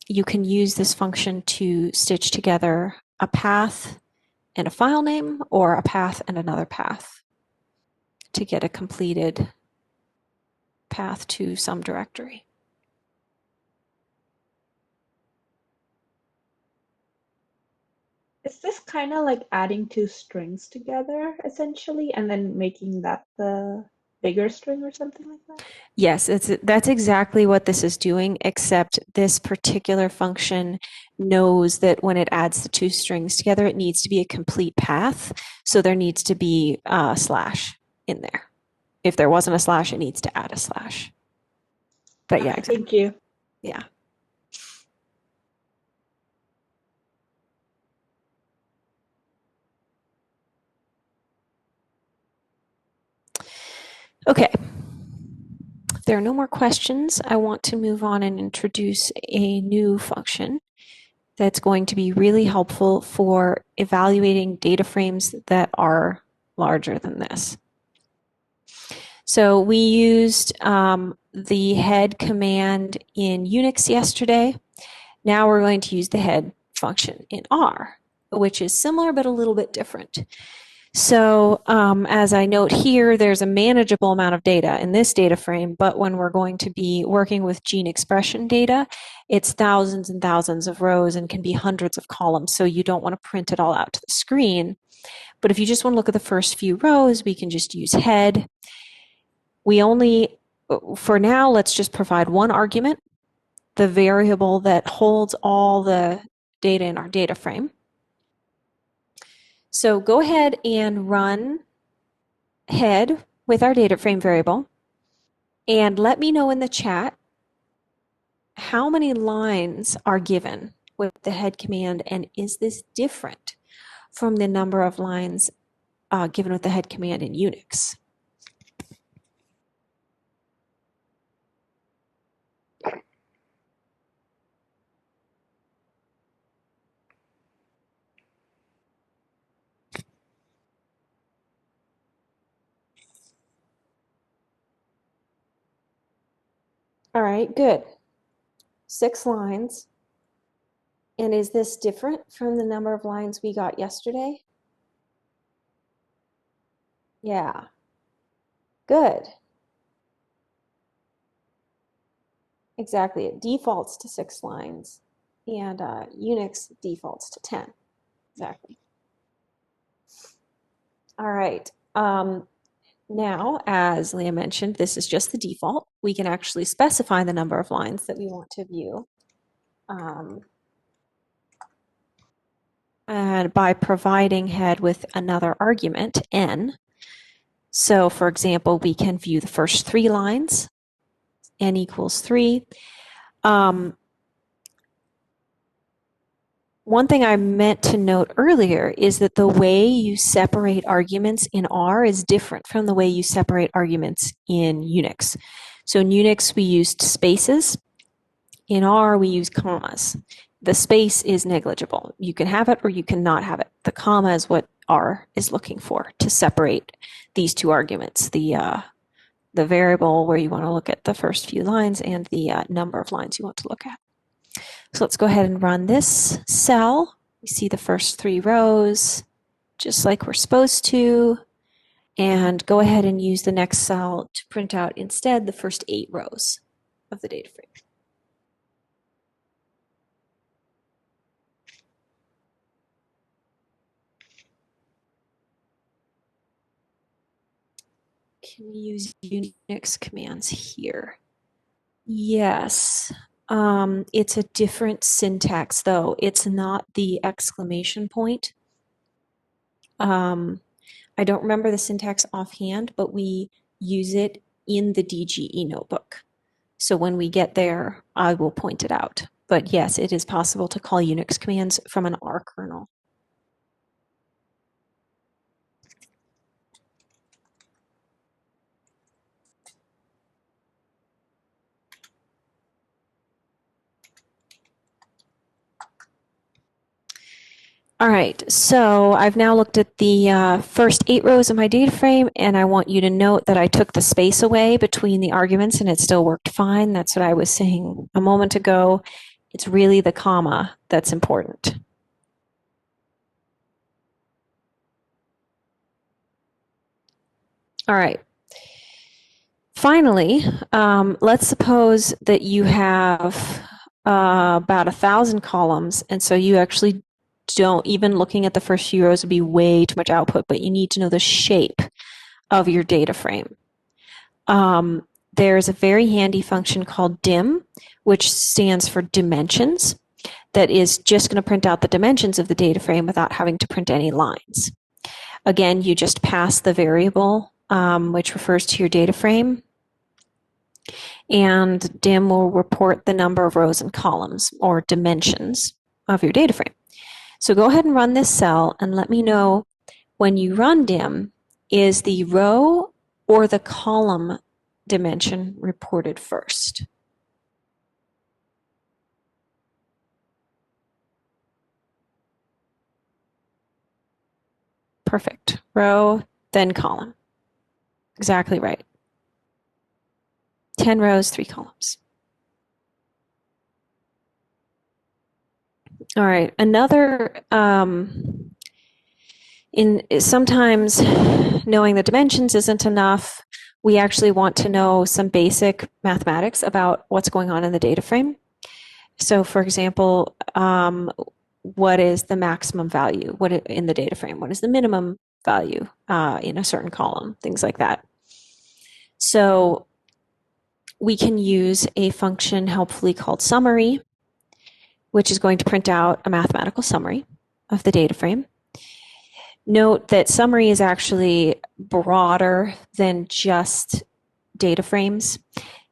You can use this function to stitch together a path and a file name, or a path and another path to get a completed path to some directory. Is this kind of like adding two strings together, essentially, and then making that the bigger string or something like that? Yes, that's exactly what this is doing, except this particular function knows that when it adds the two strings together, it needs to be a complete path. So there needs to be a slash in there. If there wasn't a slash, it needs to add a slash. But yeah, exactly. Thank you. Yeah. Okay. If there are no more questions, I want to move on and introduce a new function that's going to be really helpful for evaluating data frames that are larger than this. So we used the head command in Unix yesterday Now we're going to use the head function in R, which is similar but a little bit different. So as I note here, there's a manageable amount of data in this data frame, but when we're going to be working with gene expression data, it's thousands and thousands of rows and can be hundreds of columns, so you don't want to print it all out to the screen. But if you just want to look at the first few rows, we can just use head. We only, for now, let's just provide one argument, the variable that holds all the data in our data frame. So go ahead and run head with our data frame variable and let me know in the chat how many lines are given with the head command, and is this different from the number of lines given with the head command in Unix? All right, good. 6 lines. And is this different from the number of lines we got yesterday? Yeah. Good. Exactly. It defaults to 6 lines, and Unix defaults to 10. Exactly. All right. Now, as Leah mentioned, this is just the default. We can actually specify the number of lines that we want to view. And by providing head with another argument, n. So, for example, we can view the first 3 lines, n equals 3. One thing I meant to note earlier is that the way you separate arguments in R is different from the way you separate arguments in Unix. So in Unix, we used spaces. In R, we use commas. The space is negligible. You can have it or you cannot have it. The comma is what R is looking for to separate these 2 arguments, the variable where you want to look at the first few lines and the number of lines you want to look at. So let's go ahead and run this cell. We see the first 3 rows, just like we're supposed to. And go ahead and use the next cell to print out instead the first 8 rows of the data frame. Can we use Unix commands here? Yes. It's a different syntax, though. It's not the exclamation point. I don't remember the syntax offhand, but we use it in the DGE notebook. So when we get there, I will point it out. But yes, it is possible to call Unix commands from an R kernel. All right, so I've now looked at the first 8 rows of my data frame, and I want you to note that I took the space away between the arguments and it still worked fine. That's what I was saying a moment ago. It's really the comma that's important. All right. Finally, let's suppose that you have about 1,000 columns, and so you actually don't, even looking at the first few rows would be way too much output, but you need to know the shape of your data frame. There's a very handy function called dim, which stands for dimensions, that is just going to print out the dimensions of the data frame without having to print any lines. Again, you just pass the variable, which refers to your data frame, and dim will report the number of rows and columns, or dimensions, of your data frame. So go ahead and run this cell and let me know when you run dim, is the row or the column dimension reported first? Perfect. Row, then column. Exactly right. 10 rows, 3 columns. All right. Another, sometimes knowing the dimensions isn't enough. We actually want to know some basic mathematics about what's going on in the data frame. So, for example, what is the maximum value in the data frame? What is the minimum value in a certain column? Things like that. So we can use a function helpfully called summary, which is going to print out a mathematical summary of the data frame. Note that summary is actually broader than just data frames.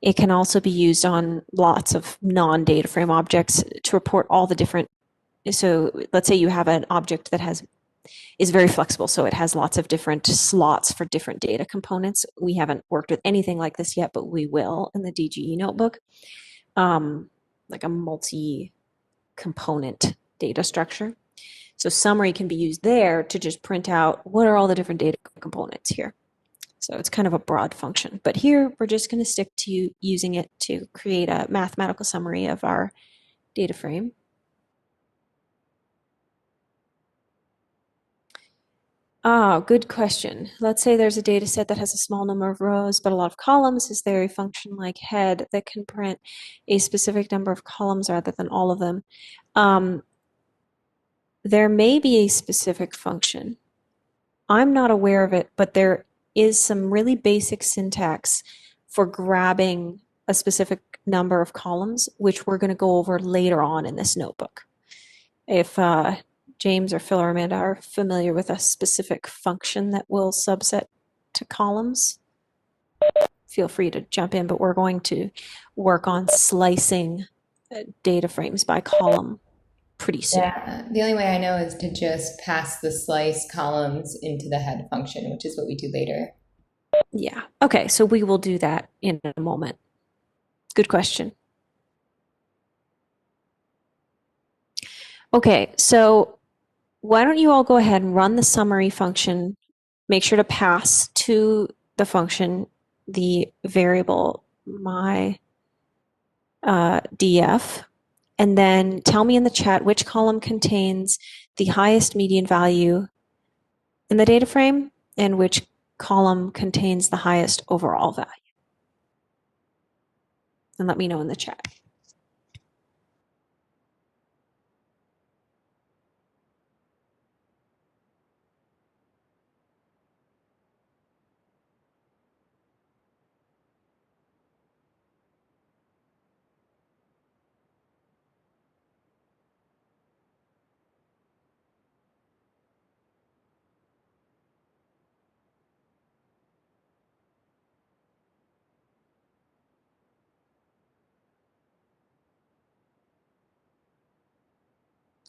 It can also be used on lots of non-data frame objects to report all the different. So let's say you have an object that is very flexible, so it has lots of different slots for different data components. We haven't worked with anything like this yet, but we will in the DGE notebook, like a multi-component data structure. So summary can be used there to just print out what are all the different data components here. So it's kind of a broad function. But here we're just going to stick to using it to create a mathematical summary of our data frame. Good question. Let's say there's a data set that has a small number of rows, but a lot of columns. Is there a function like head that can print a specific number of columns rather than all of them? There may be a specific function. I'm not aware of it, but there is some really basic syntax for grabbing a specific number of columns, which we're going to go over later on in this notebook. If James or Phil or Amanda are familiar with a specific function that will subset to columns, feel free to jump in, but we're going to work on slicing data frames by column pretty soon. Yeah, the only way I know is to just pass the slice columns into the head function, which is what we do later. Yeah. Okay, so we will do that in a moment. Good question. Okay, so why don't you all go ahead and run the summary function, make sure to pass to the function the variable my df, and then tell me in the chat which column contains the highest median value in the data frame and which column contains the highest overall value. And let me know in the chat.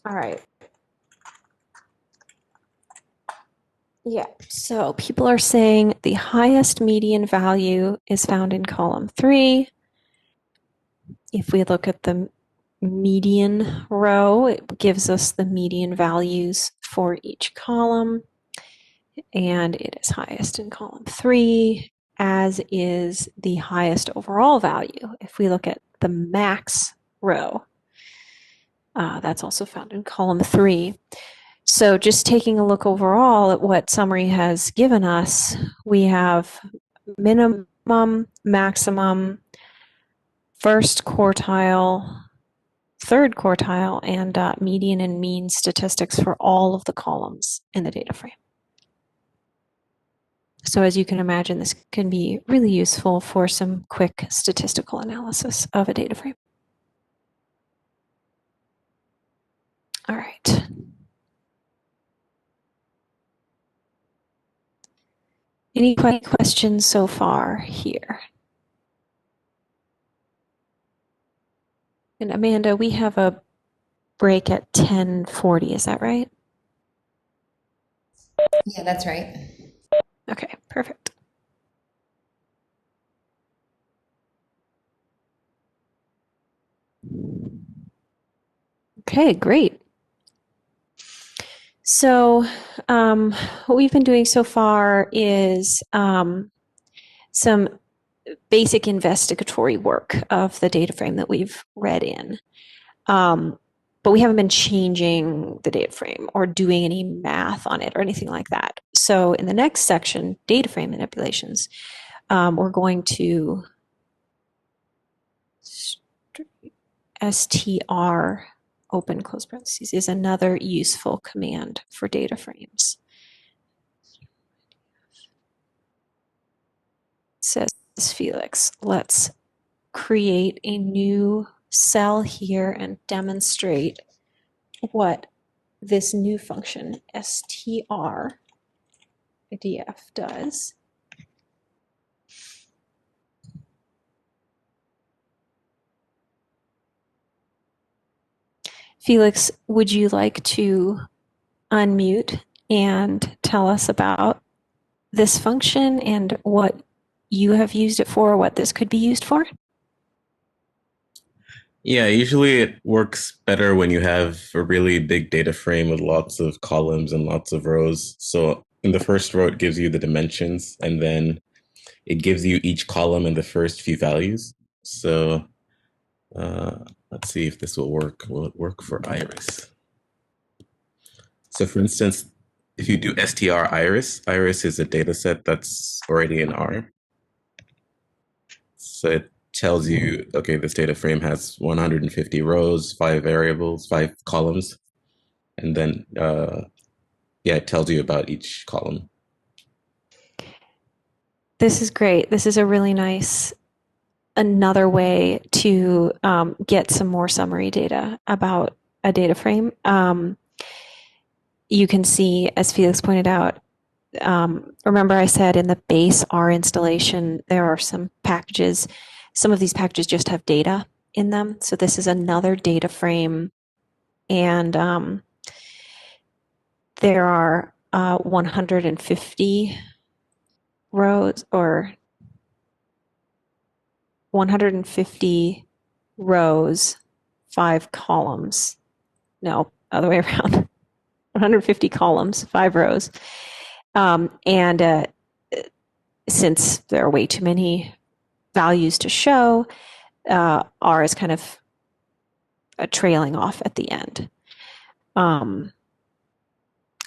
All right. Yeah, so people are saying the highest median value is found in column 3. If we look at the median row, it gives us the median values for each column, and it is highest in column 3, as is the highest overall value. If we look at the max row, that's also found in column 3. So just taking a look overall at what summary has given us, we have minimum, maximum, first quartile, third quartile, and median and mean statistics for all of the columns in the data frame. So as you can imagine, this can be really useful for some quick statistical analysis of a data frame. All right. Any questions so far here? And Amanda, we have a break at 10:40, is that right? Yeah, that's right. Okay, perfect. Okay, great. So what we've been doing so far is some basic investigatory work of the data frame that we've read in. but we haven't been changing the data frame or doing any math on it or anything like that. So in the next section, data frame manipulations, we're going to str open close parentheses is another useful command for data frames. Says Felix, let's create a new cell here and demonstrate what this new function str df does. Felix, would you like to unmute and tell us about this function and what you have used it for, what this could be used for? Yeah, usually it works better when you have a really big data frame with lots of columns and lots of rows. So in the first row, it gives you the dimensions, and then it gives you each column and the first few values. So let's see if this will work. Will it work for iris? So for instance, if you do str iris, iris is a data set that's already in R. So it tells you, okay, this data frame has 150 rows, 5 variables, 5 columns, and then it tells you about each column. This is great. This is a really nice, another way to get some more summary data about a data frame. You can see, as Felix pointed out, remember I said in the base R installation, there are some packages. Some of these packages just have data in them. So this is another data frame. And there are 150 rows or 150 rows, 5 columns. No, other way around. 150 columns, 5 rows. And since there are way too many values to show, R is kind of trailing off at the end.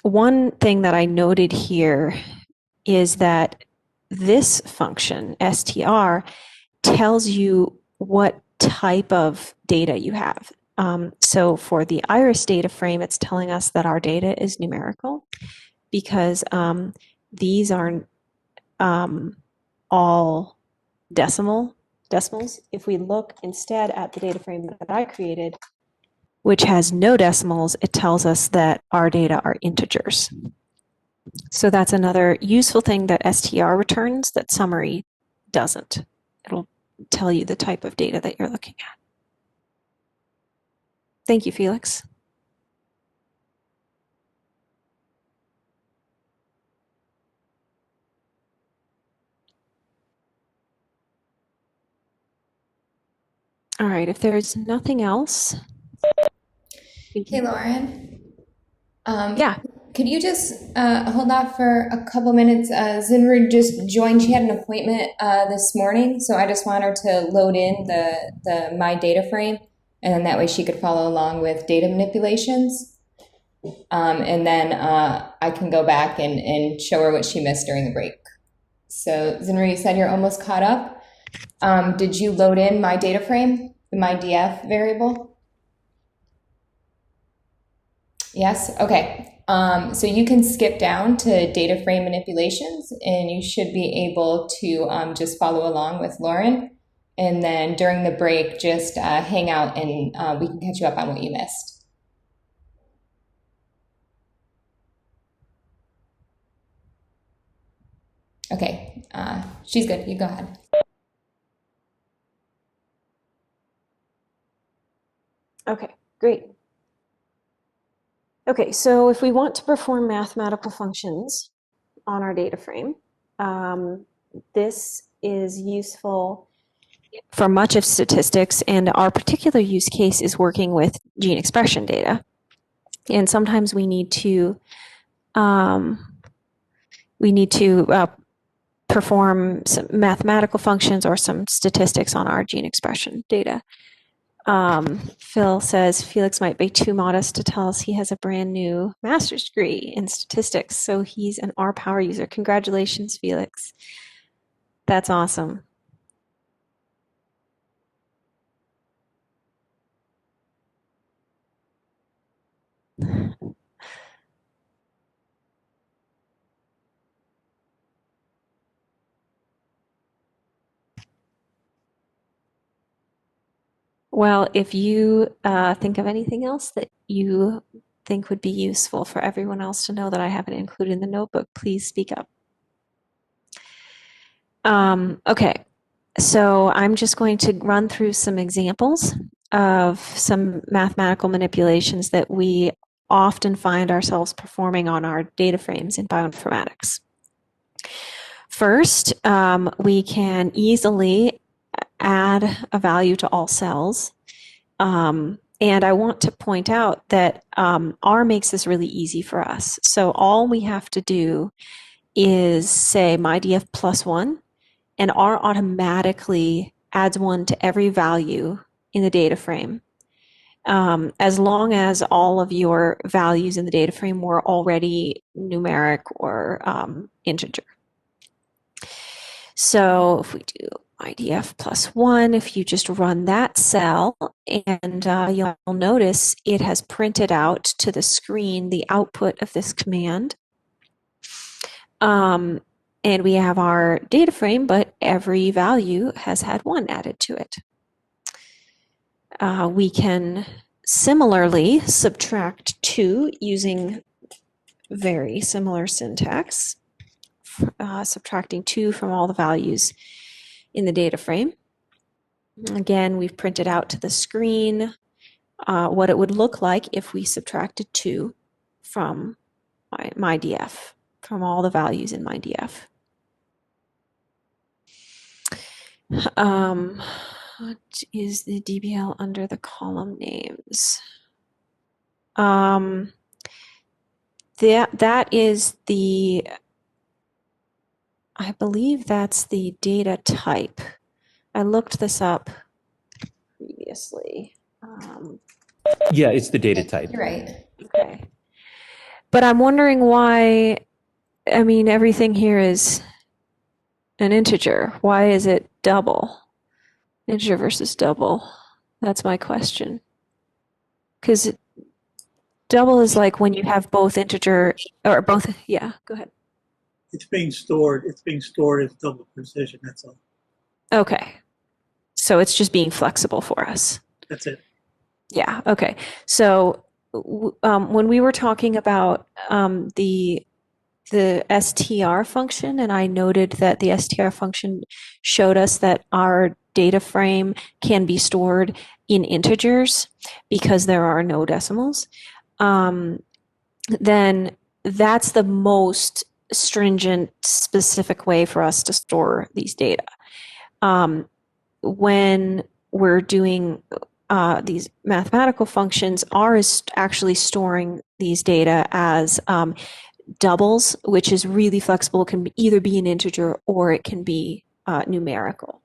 One thing that I noted here is that this function, str, tells you what type of data you have. So for the iris data frame, it's telling us that our data is numerical because these are all decimals. If we look instead at the data frame that I created, which has no decimals, it tells us that our data are integers. So that's another useful thing that str returns that summary doesn't. It'll tell you the type of data that you're looking at. Thank you, Felix. All right, if there's nothing else. Hey, Lauren. Yeah. Could you just hold off for a couple minutes? Zinru just joined. She had an appointment this morning, so I just want her to load in the my data frame, and then that way she could follow along with data manipulations. And then I can go back and show her what she missed during the break. So Zinru, you said you're almost caught up. Did you load in my data frame, the my df variable? Yes? Okay. So you can skip down to data frame manipulations and you should be able to just follow along with Lauren. And then during the break, just hang out and we can catch you up on what you missed. Okay. She's good. You go ahead. Okay, great. Okay, so if we want to perform mathematical functions on our data frame, this is useful for much of statistics, and our particular use case is working with gene expression data. And sometimes we need to perform some mathematical functions or some statistics on our gene expression data. Phil says Felix might be too modest to tell us he has a brand new master's degree in statistics, so he's an R Power user. Congratulations, Felix. That's awesome. Well, if you think of anything else that you think would be useful for everyone else to know that I haven't included in the notebook, please speak up. Okay, so I'm just going to run through some examples of some mathematical manipulations that we often find ourselves performing on our data frames in bioinformatics. First, we can easily add a value to all cells. And I want to point out that R makes this really easy for us. So all we have to do is say mydf plus 1, and R automatically adds 1 to every value in the data frame, as long as all of your values in the data frame were already numeric or integer. So if we do IDF plus 1, if you just run that cell, and you'll notice it has printed out to the screen the output of this command. And we have our data frame, but every value has had 1 added to it. We can similarly subtract 2 using very similar syntax, subtracting 2 from all the values in the data frame. Again, we've printed out to the screen what it would look like if we subtracted 2 from mydf, from all the values in mydf. What is the DBL under the column names? That is the, I believe that's the data type. I looked this up previously. Yeah, it's the data type. You're right. Okay. But I'm wondering why, I mean, everything here is an integer. Why is it double? Integer versus double. That's my question. Because double is like when you have both integer, or both, yeah, go ahead. It's being stored as double precision, that's all. Okay. So it's just being flexible for us. That's it. Yeah, okay. So when we were talking about the str function, and I noted that the str function showed us that our data frame can be stored in integers because there are no decimals, then that's the most stringent, specific way for us to store these data. When we're doing these mathematical functions, R is actually storing these data as doubles, which is really flexible. It can either be an integer or it can be numerical.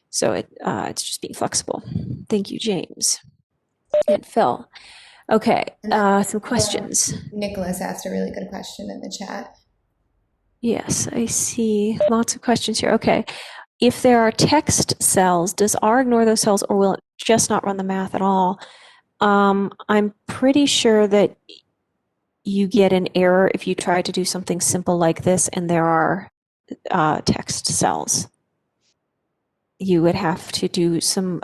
So it's just being flexible. Thank you, James and Phil. Okay, some questions. Nicholas asked a really good question in the chat. Yes, I see lots of questions here. Okay, if there are text cells, does R ignore those cells or will it just not run the math at all? I'm pretty sure that you get an error if you try to do something simple like this and there are text cells. You would have to do some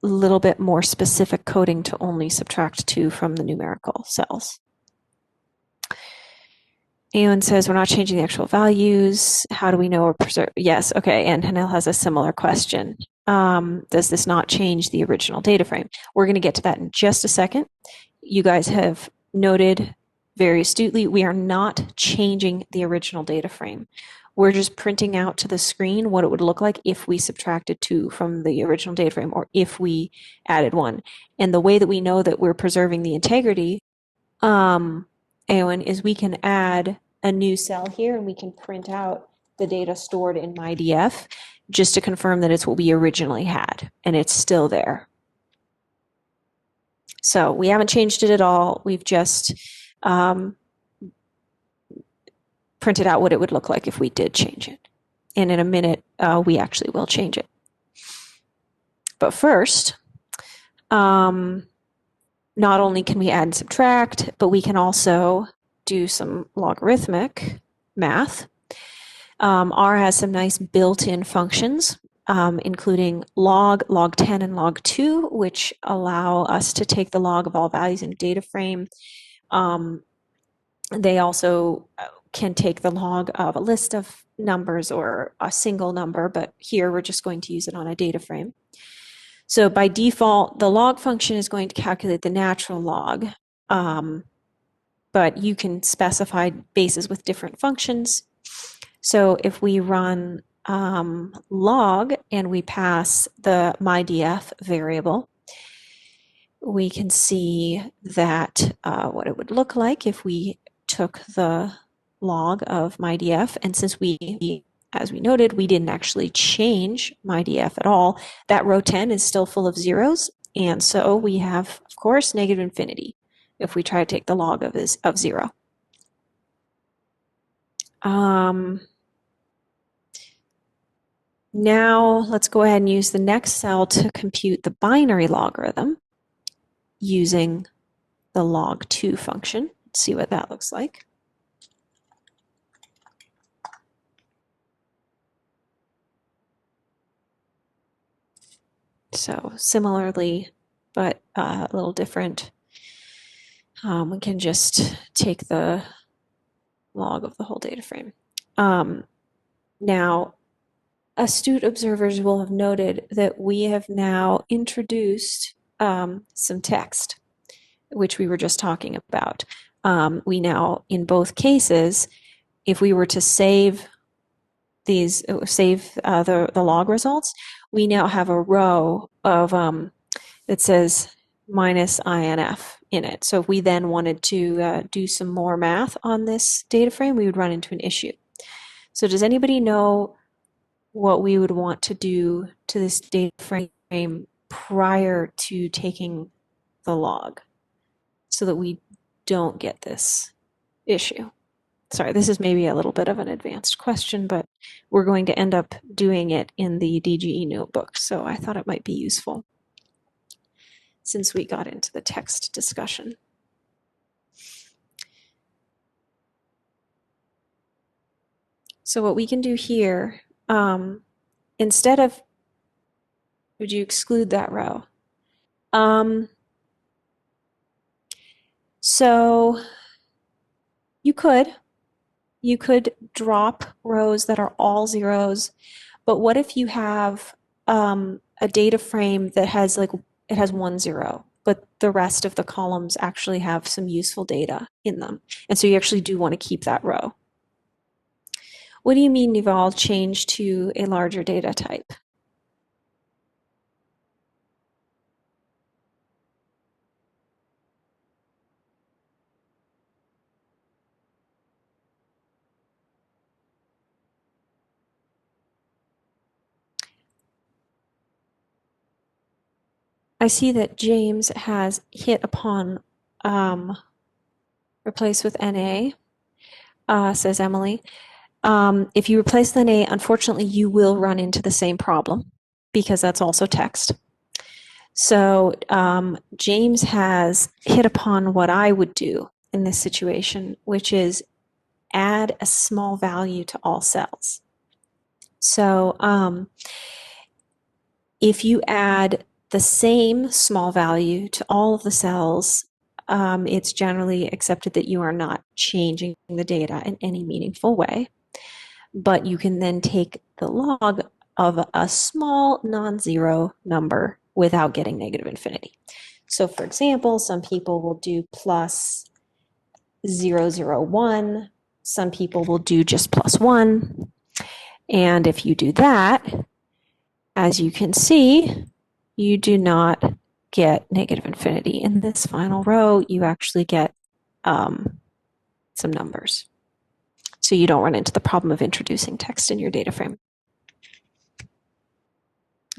little bit more specific coding to only subtract 2 from the numerical cells. Alan says we're not changing the actual values. How do we know we're preserved? Yes, okay. And Hanel has a similar question. Does this not change the original data frame? We're going to get to that in just a second. You guys have noted very astutely, we are not changing the original data frame. We're just printing out to the screen what it would look like if we subtracted 2 from the original data frame or if we added 1. And the way that we know that we're preserving the integrity, Eowyn, is we can add a new cell here and we can print out the data stored in mydf just to confirm that it's what we originally had and it's still there. So we haven't changed it at all. We've just printed out what it would look like if we did change it. And in a minute, we actually will change it. But first, not only can we add and subtract, but we can also do some logarithmic math. R has some nice built-in functions, including log, log10, and log2, which allow us to take the log of all values in a data frame. They also can take the log of a list of numbers or a single number, but here we're just going to use it on a data frame. So by default, the log function is going to calculate the natural log, but you can specify bases with different functions. So if we run log and we pass the mydf variable, we can see that what it would look like if we took the log of mydf, and since we, as we noted, we didn't actually change mydf at all, that row 10 is still full of zeros, and so we have, of course, negative infinity if we try to take the log of 0. Now let's go ahead and use the next cell to compute the binary logarithm using the log2 function. Let's see what that looks like. So similarly, but a little different, we can just take the log of the whole data frame. Now, astute observers will have noted that we have now introduced some text, which we were just talking about. We now, in both cases, if we were to save the log results, we now have a row of that says minus INF in it. So if we then wanted to do some more math on this data frame, we would run into an issue. So does anybody know what we would want to do to this data frame prior to taking the log so that we don't get this issue? Sorry, this is maybe a little bit of an advanced question, but we're going to end up doing it in the DGE notebook, so I thought it might be useful since we got into the text discussion. So what we can do here, instead of, would you exclude that row? So you could drop rows that are all zeros, but what if you have a data frame that has it has 1 0, but the rest of the columns actually have some useful data in them, and so you actually do want to keep that row. What do you mean, Yuval, change to a larger data type? I see that James has hit upon replace with NA, says Emily. If you replace the NA, unfortunately, you will run into the same problem because that's also text. So James has hit upon what I would do in this situation, which is add a small value to all cells. So if you add the same small value to all of the cells, it's generally accepted that you are not changing the data in any meaningful way. But you can then take the log of a small non-zero number without getting negative infinity. So for example, some people will do plus 001, some people will do just plus 1. And if you do that, as you can see, you do not get negative infinity. In this final row, you actually get some numbers. So you don't run into the problem of introducing text in your data frame.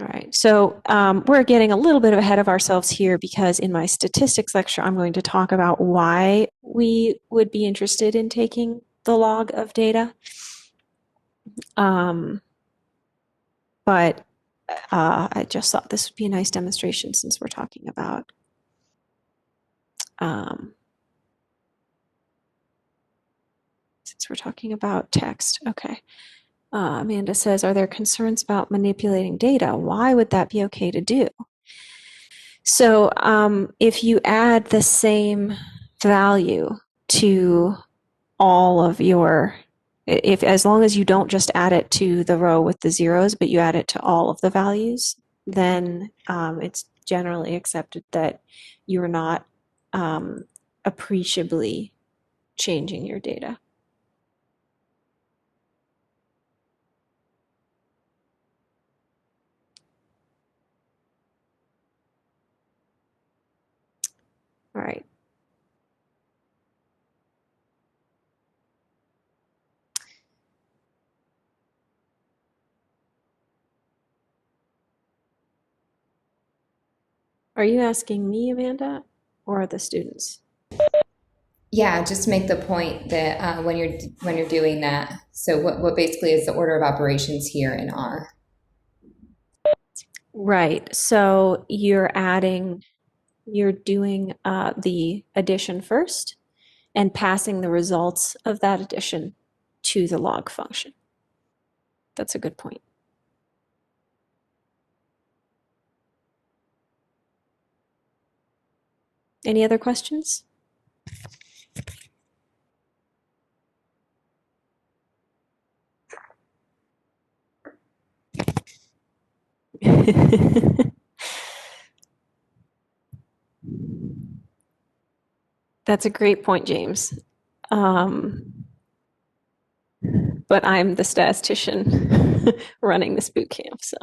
All right, so we're getting a little bit ahead of ourselves here because in my statistics lecture, I'm going to talk about why we would be interested in taking the log of data. But I just thought this would be a nice demonstration since we're talking about text. Okay. Amanda says, are there concerns about manipulating data? Why would that be okay to do? So if you add the same value to all of your, as long as you don't just add it to the row with the zeros, but you add it to all of the values, then it's generally accepted that you're not appreciably changing your data. All right. Are you asking me, Amanda, or the students? Yeah, just to make the point that when you're doing that, so what basically is the order of operations here in R? Right. So you're doing the addition first and passing the results of that addition to the log function. That's a good point. Any other questions? That's a great point, James. But I'm the statistician running this boot camp, so.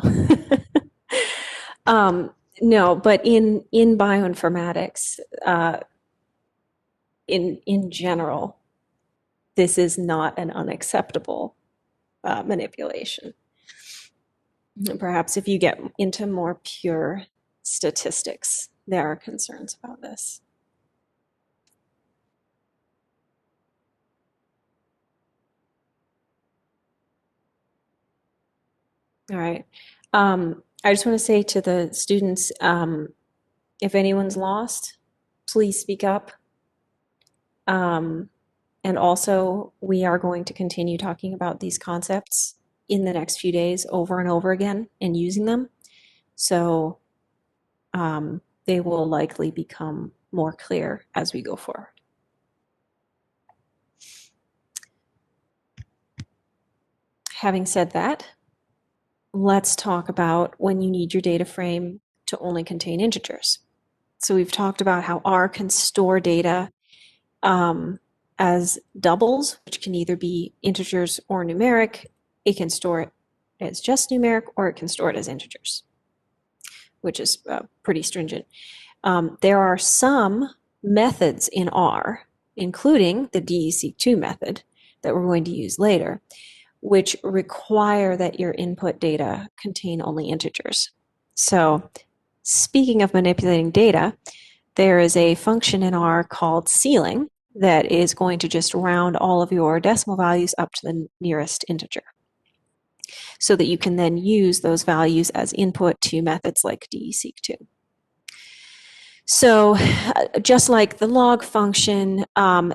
No, but in bioinformatics, in general, this is not an unacceptable manipulation. Perhaps if you get into more pure statistics, there are concerns about this. All right. I just want to say to the students, if anyone's lost, please speak up. And also, we are going to continue talking about these concepts in the next few days over and over again and using them. So they will likely become more clear as we go forward. Having said that, let's talk about when you need your data frame to only contain integers. So we've talked about how R can store data as doubles, which can either be integers or numeric. It can store it as just numeric, or it can store it as integers, which is pretty stringent. There are some methods in R, including the DESeq2 method that we're going to use later, which require that your input data contain only integers. So speaking of manipulating data, there is a function in R called ceiling that is going to just round all of your decimal values up to the nearest integer, so that you can then use those values as input to methods like DESeq2. So just like the log function,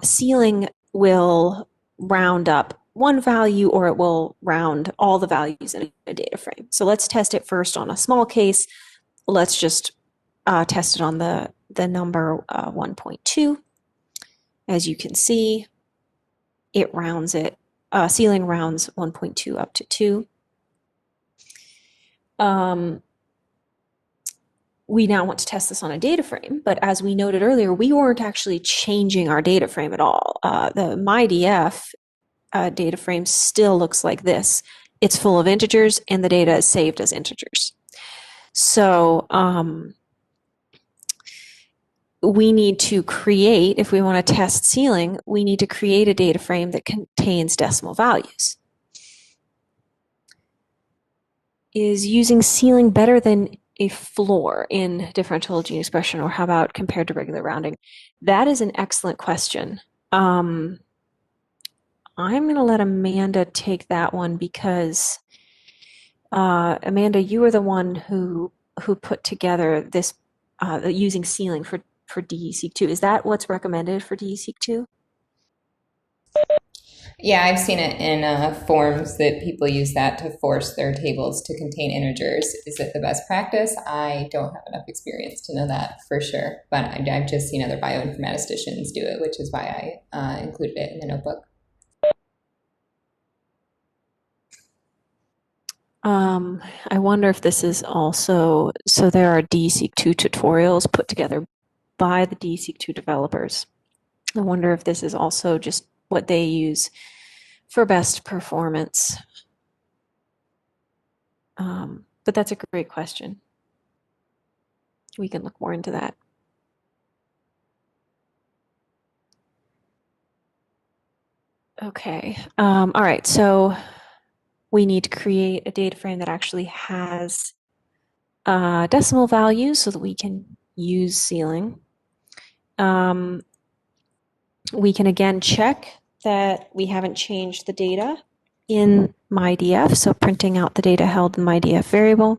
ceiling will round up one value, or it will round all the values in a data frame. So let's test it first on a small case. Let's just test it on the number 1.2. As you can see, it rounds it. Ceiling rounds 1.2 up to 2. We now want to test this on a data frame, but as we noted earlier, we weren't actually changing our data frame at all. The MyDF data frame still looks like this. It's full of integers, and the data is saved as integers. So we need to create, if we want to test ceiling, we need to create a data frame that contains decimal values. is using ceiling better than a floor in differential gene expression, or how about compared to regular rounding? That is an excellent question. I'm going to let Amanda take that one because Amanda, you were the one who put together this using ceiling for DE-seq2. Is that what's recommended for DE-seq2? Yeah, I've seen it in forms that people use that to force their tables to contain integers. Is it the best practice? I don't have enough experience to know that for sure, but I've just seen other bioinformaticians do it, which is why I included it in the notebook. I wonder if this is also, so there are DE-seq2 tutorials put together by the DE-seq2 developers. I wonder if this is also just what they use for best performance. But that's a great question. We can look more into that. Okay. All right. So we need to create a data frame that actually has decimal values so that we can use ceiling. We can again check that we haven't changed the data in MyDF, so printing out the data held in MyDF variable.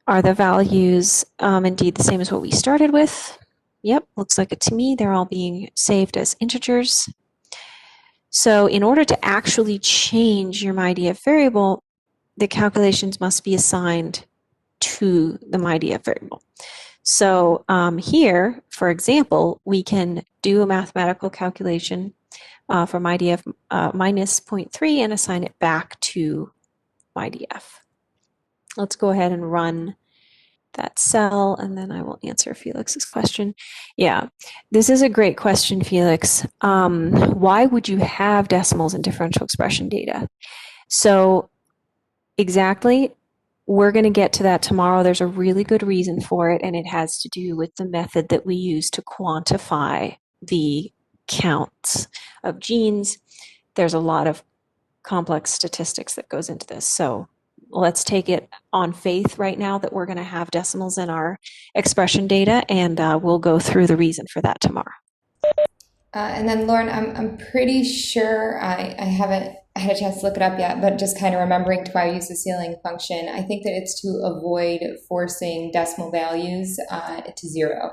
Are the values indeed the same as what we started with? Yep, looks like it to me. They're all being saved as integers. So in order to actually change your MyDF variable, the calculations must be assigned to the MyDF variable. So here, for example, we can do a mathematical calculation for MyDF minus 0.3 and assign it back to MyDF. Let's go ahead and run that cell, and then I will answer Felix's question. Yeah, this is a great question, Felix. Why would you have decimals in differential expression data? So exactly, we're going to get to that tomorrow. There's a really good reason for it, and it has to do with the method that we use to quantify the counts of genes. There's a lot of complex statistics that goes into this. So let's take it on faith right now that we're going to have decimals in our expression data, and we'll go through the reason for that tomorrow. And then Lauren, I'm pretty sure I haven't had a chance to look it up yet, but just kind of remembering why I use the ceiling function. I think that it's to avoid forcing decimal values to 0.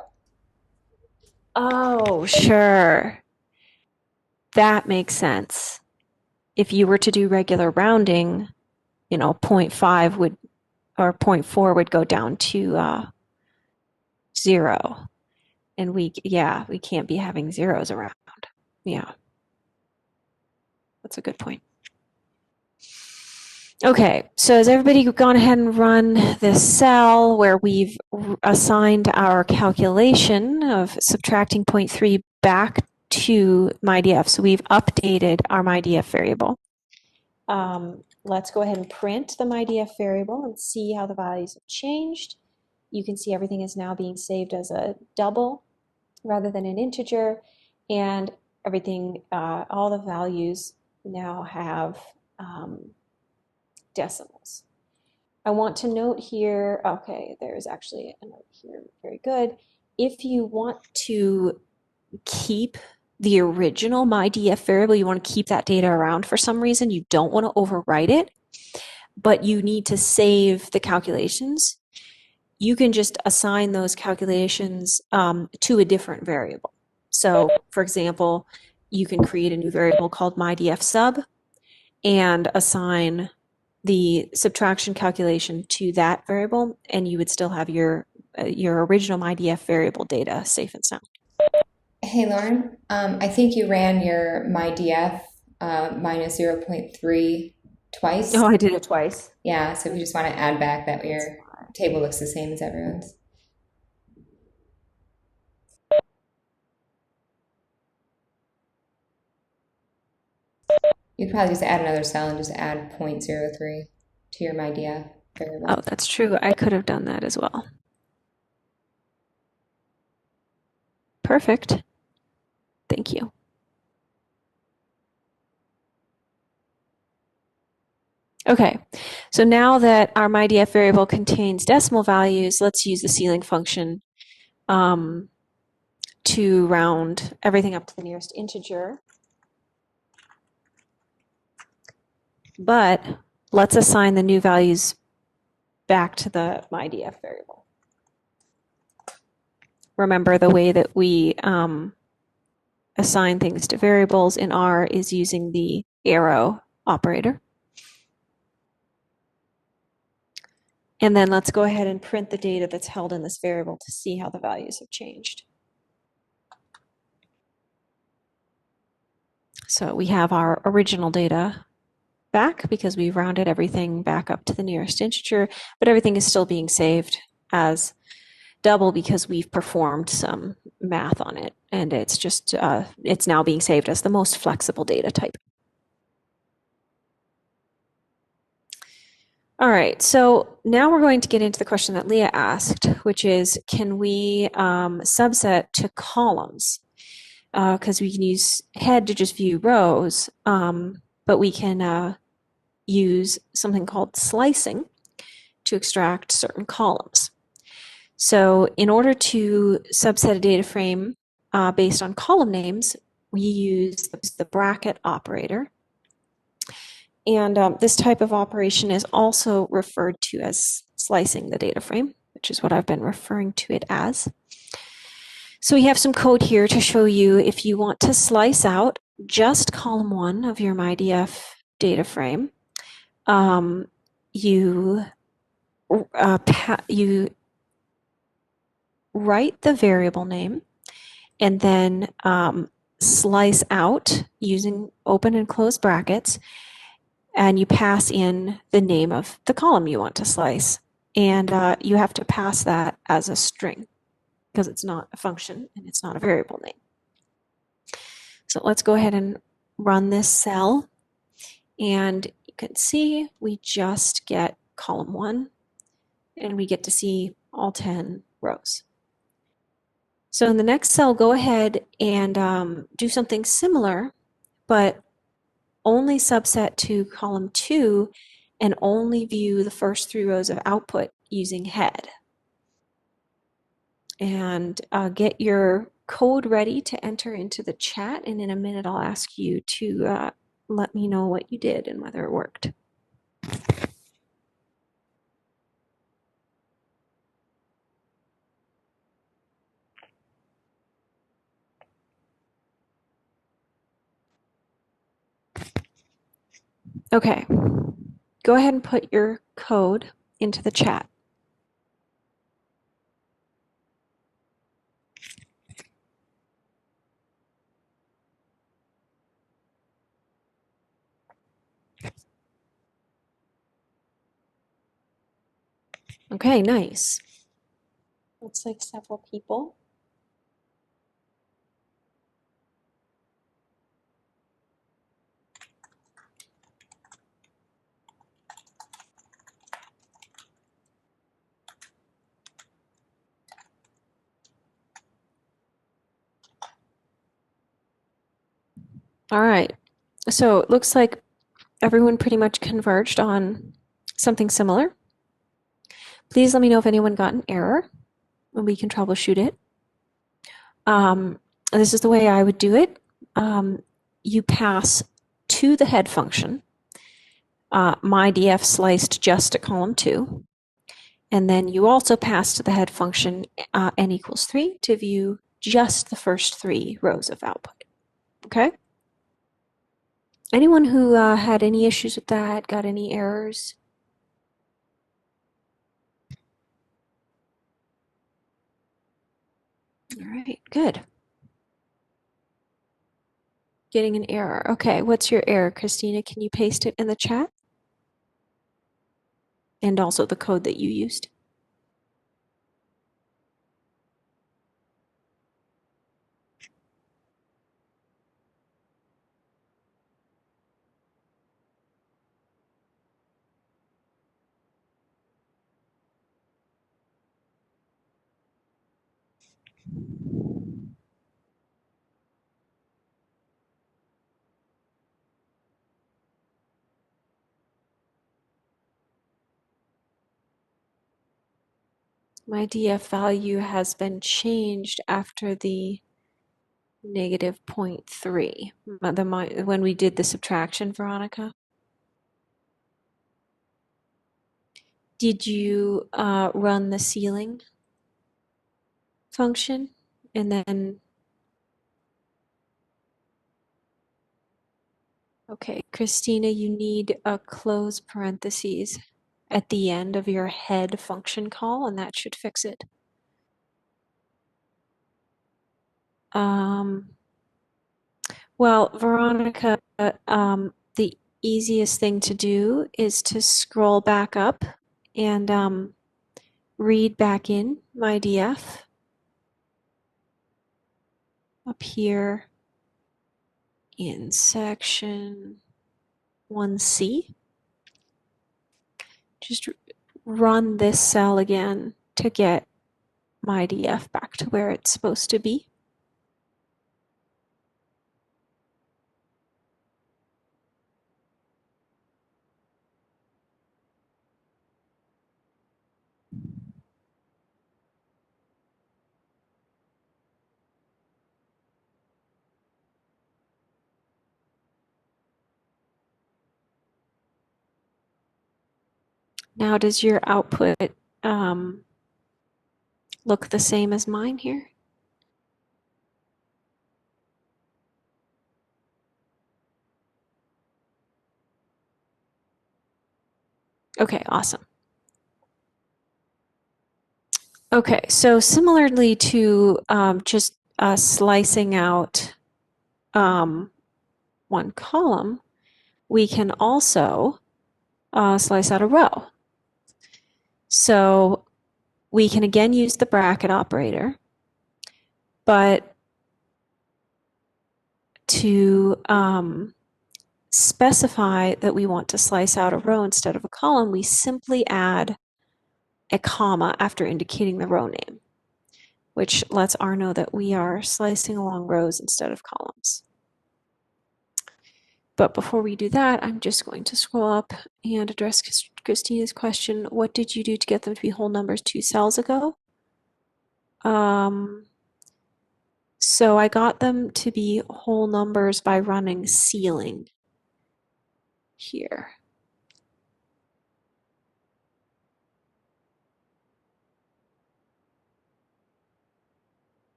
Oh, sure. That makes sense. If you were to do regular rounding, 0.5 would, or 0.4 would go down to 0. And we can't be having zeros around. Yeah. That's a good point. Okay, so has everybody gone ahead and run this cell where we've assigned our calculation of subtracting 0.3 back to MyDF? So we've updated our MyDF variable. Let's go ahead and print the MyDF variable and see how the values have changed. You can see everything is now being saved as a double rather than an integer, and everything, all the values now have decimals. I want to note here, okay, there's actually a note here, very good. If you want to keep the original MyDF variable, you want to keep that data around for some reason, you don't want to overwrite it, but you need to save the calculations, you can just assign those calculations to a different variable. So, for example, you can create a new variable called MyDF sub and assign the subtraction calculation to that variable, and you would still have your original MyDF variable data safe and sound. Hey, Lauren, I think you ran your MyDF minus 0.3 twice. Oh, I did it twice. Yeah, so we just want to add back that your table looks the same as everyone's. You could probably just add another cell and just add 0.03 to your MyDF variable. Oh, that's true. I could have done that as well. Perfect. Thank you. Okay, so now that our MyDF variable contains decimal values, let's use the ceiling function to round everything up to the nearest integer. But let's assign the new values back to the MyDF variable. Remember, the way that we assign things to variables in R is using the arrow operator. And then let's go ahead and print the data that's held in this variable to see how the values have changed. So we have our original data back because we've rounded everything back up to the nearest integer, but everything is still being saved as double because we've performed some math on it, and it's just it's now being saved as the most flexible data type. All right, so now we're going to get into the question that Leah asked, which is, can we subset to columns? Because we can use head to just view rows, but we can use something called slicing to extract certain columns. So in order to subset a data frame based on column names, we use the bracket operator. And this type of operation is also referred to as slicing the data frame, which is what I've been referring to it as. So we have some code here to show you if you want to slice out just column 1 of your MyDF data frame, you write the variable name and then slice out using open and close brackets, and you pass in the name of the column you want to slice. And you have to pass that as a string because it's not a function and it's not a variable name. So let's go ahead and run this cell. And you can see we just get column 1 and we get to see all 10 rows. So in the next cell, go ahead and do something similar, but only subset to column 2 and only view the first 3 rows of output using head. And get your code ready to enter into the chat, and in a minute I'll ask you to let me know what you did and whether it worked. Okay, go ahead and put your code into the chat. Okay, nice. Looks like several people. All right, so it looks like everyone pretty much converged on something similar. Please let me know if anyone got an error and we can troubleshoot it. This is the way I would do it. You pass to the head function MyDF sliced just at column 2. And then you also pass to the head function n equals 3 to view just the first 3 rows of output. Okay? Anyone who had any issues with that, got any errors? All right, good. Getting an error. Okay, what's your error, Christina? Can you paste it in the chat? And also the code that you used. My DF value has been changed after the negative 0.3 when we did the subtraction, Veronica. Did you run the ceiling function and then? Okay, Christina, you need a close parentheses at the end of your head function call, and that should fix it. Well, Veronica, the easiest thing to do is to scroll back up and read back in my DF up here in section 1C. Just run this cell again to get my DF back to where it's supposed to be. Now, does your output look the same as mine here? Okay, awesome. Okay, so similarly to just slicing out one column, we can also slice out a row. So we can again use the bracket operator, but to specify that we want to slice out a row instead of a column, we simply add a comma after indicating the row name, which lets R know that we are slicing along rows instead of columns. But before we do that, I'm just going to scroll up and address Christina's question. What did you do to get them to be whole numbers 2 cells ago? So I got them to be whole numbers by running ceiling here.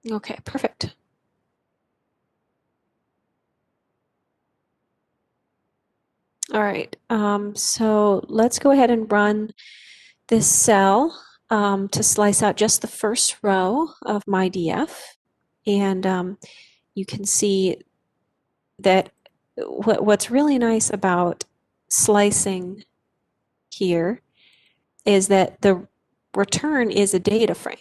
Okay, perfect. All right, so let's go ahead and run this cell to slice out just the first row of my DF. And you can see that what's really nice about slicing here is that the return is a data frame.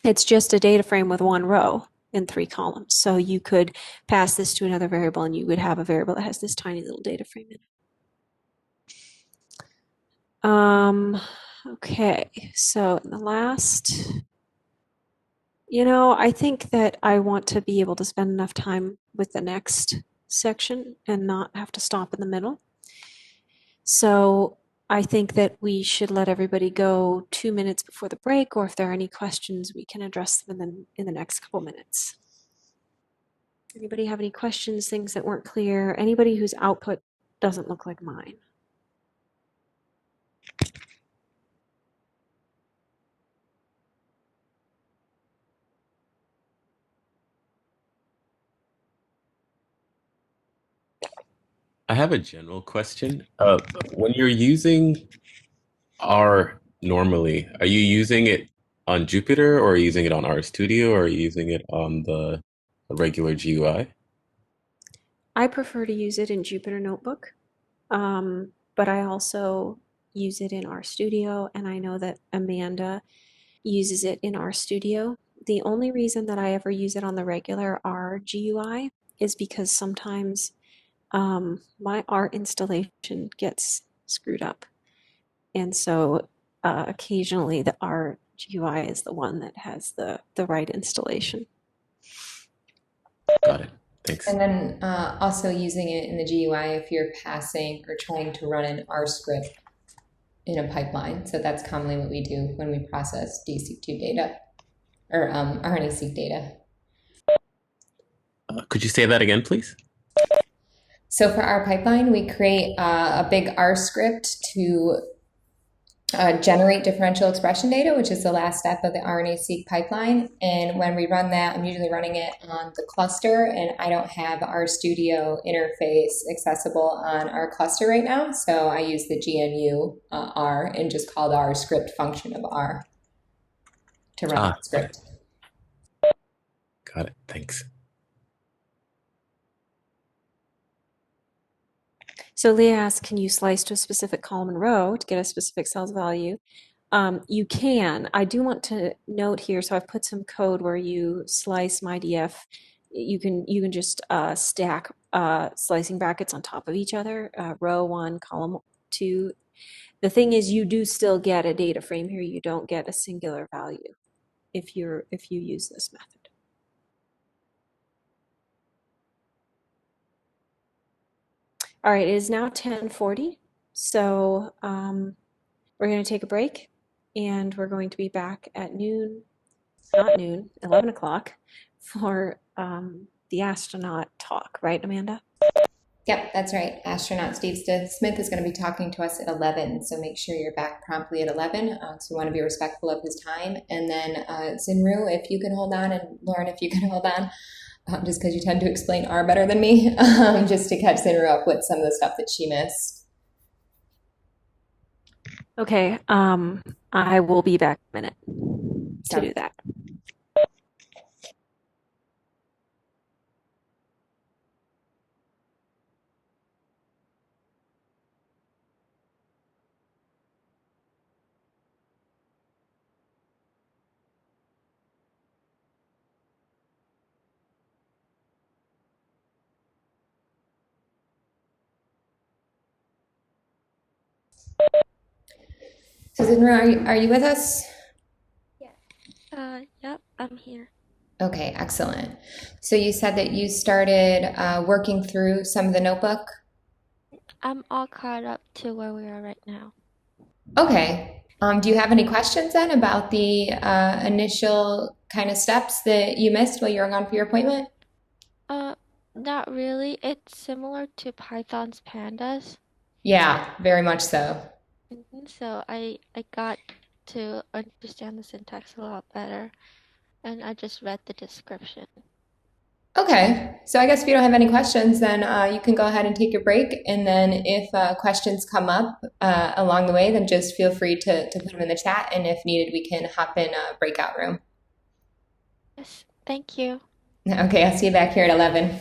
It's just a data frame with one row in 3 columns. So you could pass this to another variable and you would have a variable that has this tiny little data frame in it. Okay, so in the last, I think that I want to be able to spend enough time with the next section and not have to stop in the middle. So I think that we should let everybody go 2 minutes before the break, or if there are any questions, we can address them in the next couple minutes. Anybody have any questions, things that weren't clear? Anybody whose output doesn't look like mine? I have a general question. When you're using R normally, are you using it on Jupyter or are you using it on RStudio or are you using it on the regular GUI? I prefer to use it in Jupyter Notebook, but I also use it in RStudio, and I know that Amanda uses it in RStudio. The only reason that I ever use it on the regular R GUI is because sometimes my art installation gets screwed up. And so occasionally the R GUI is the one that has the right installation. Got it. Thanks. And then also using it in the GUI if you're passing or trying to run an R script in a pipeline. So that's commonly what we do when we process Day2 data or RNA-seq data. Could you say that again, please? So for our pipeline, we create a big R script to generate differential expression data, which is the last step of the RNA-seq pipeline. And when we run that, I'm usually running it on the cluster, and I don't have our Studio interface accessible on our cluster right now. So I use the GNU R and just call the R script function of R to run that script. Got it. Thanks. So Leah asked, can you slice to a specific column and row to get a specific cell's value? You can. I do want to note here, so I've put some code where you slice MyDF. You can just stack slicing brackets on top of each other, row 1, column 2. The thing is, you do still get a data frame here. You don't get a singular value if you use this method. All right, it is now 10:40, so we're going to take a break, and we're going to be back at noon, not noon, 11 o'clock for the astronaut talk, right, Amanda? Yep, that's right. Astronaut Steve Smith is going to be talking to us at 11, so make sure you're back promptly at 11. So we want to be respectful of his time. And then Zinru, if you can hold on, and Lauren, if you can hold on, just because you tend to explain R better than me, just to catch Zinru up with some of the stuff that she missed. Okay, I will be back in a minute to do that. So Zinru, are you with us? Yep, I'm here. Okay, excellent. So you said that you started working through some of the notebook? I'm all caught up to where we are right now. Okay. Do you have any questions then about the initial kind of steps that you missed while you were gone for your appointment? Not really. It's similar to Python's pandas. Yeah, very much so. So I got to understand the syntax a lot better, and I just read the description. Okay, so I guess if you don't have any questions, then you can go ahead and take your break. And then if questions come up along the way, then just feel free to put them in the chat. And if needed, we can hop in a breakout room. Yes, thank you. Okay, I'll see you back here at 11.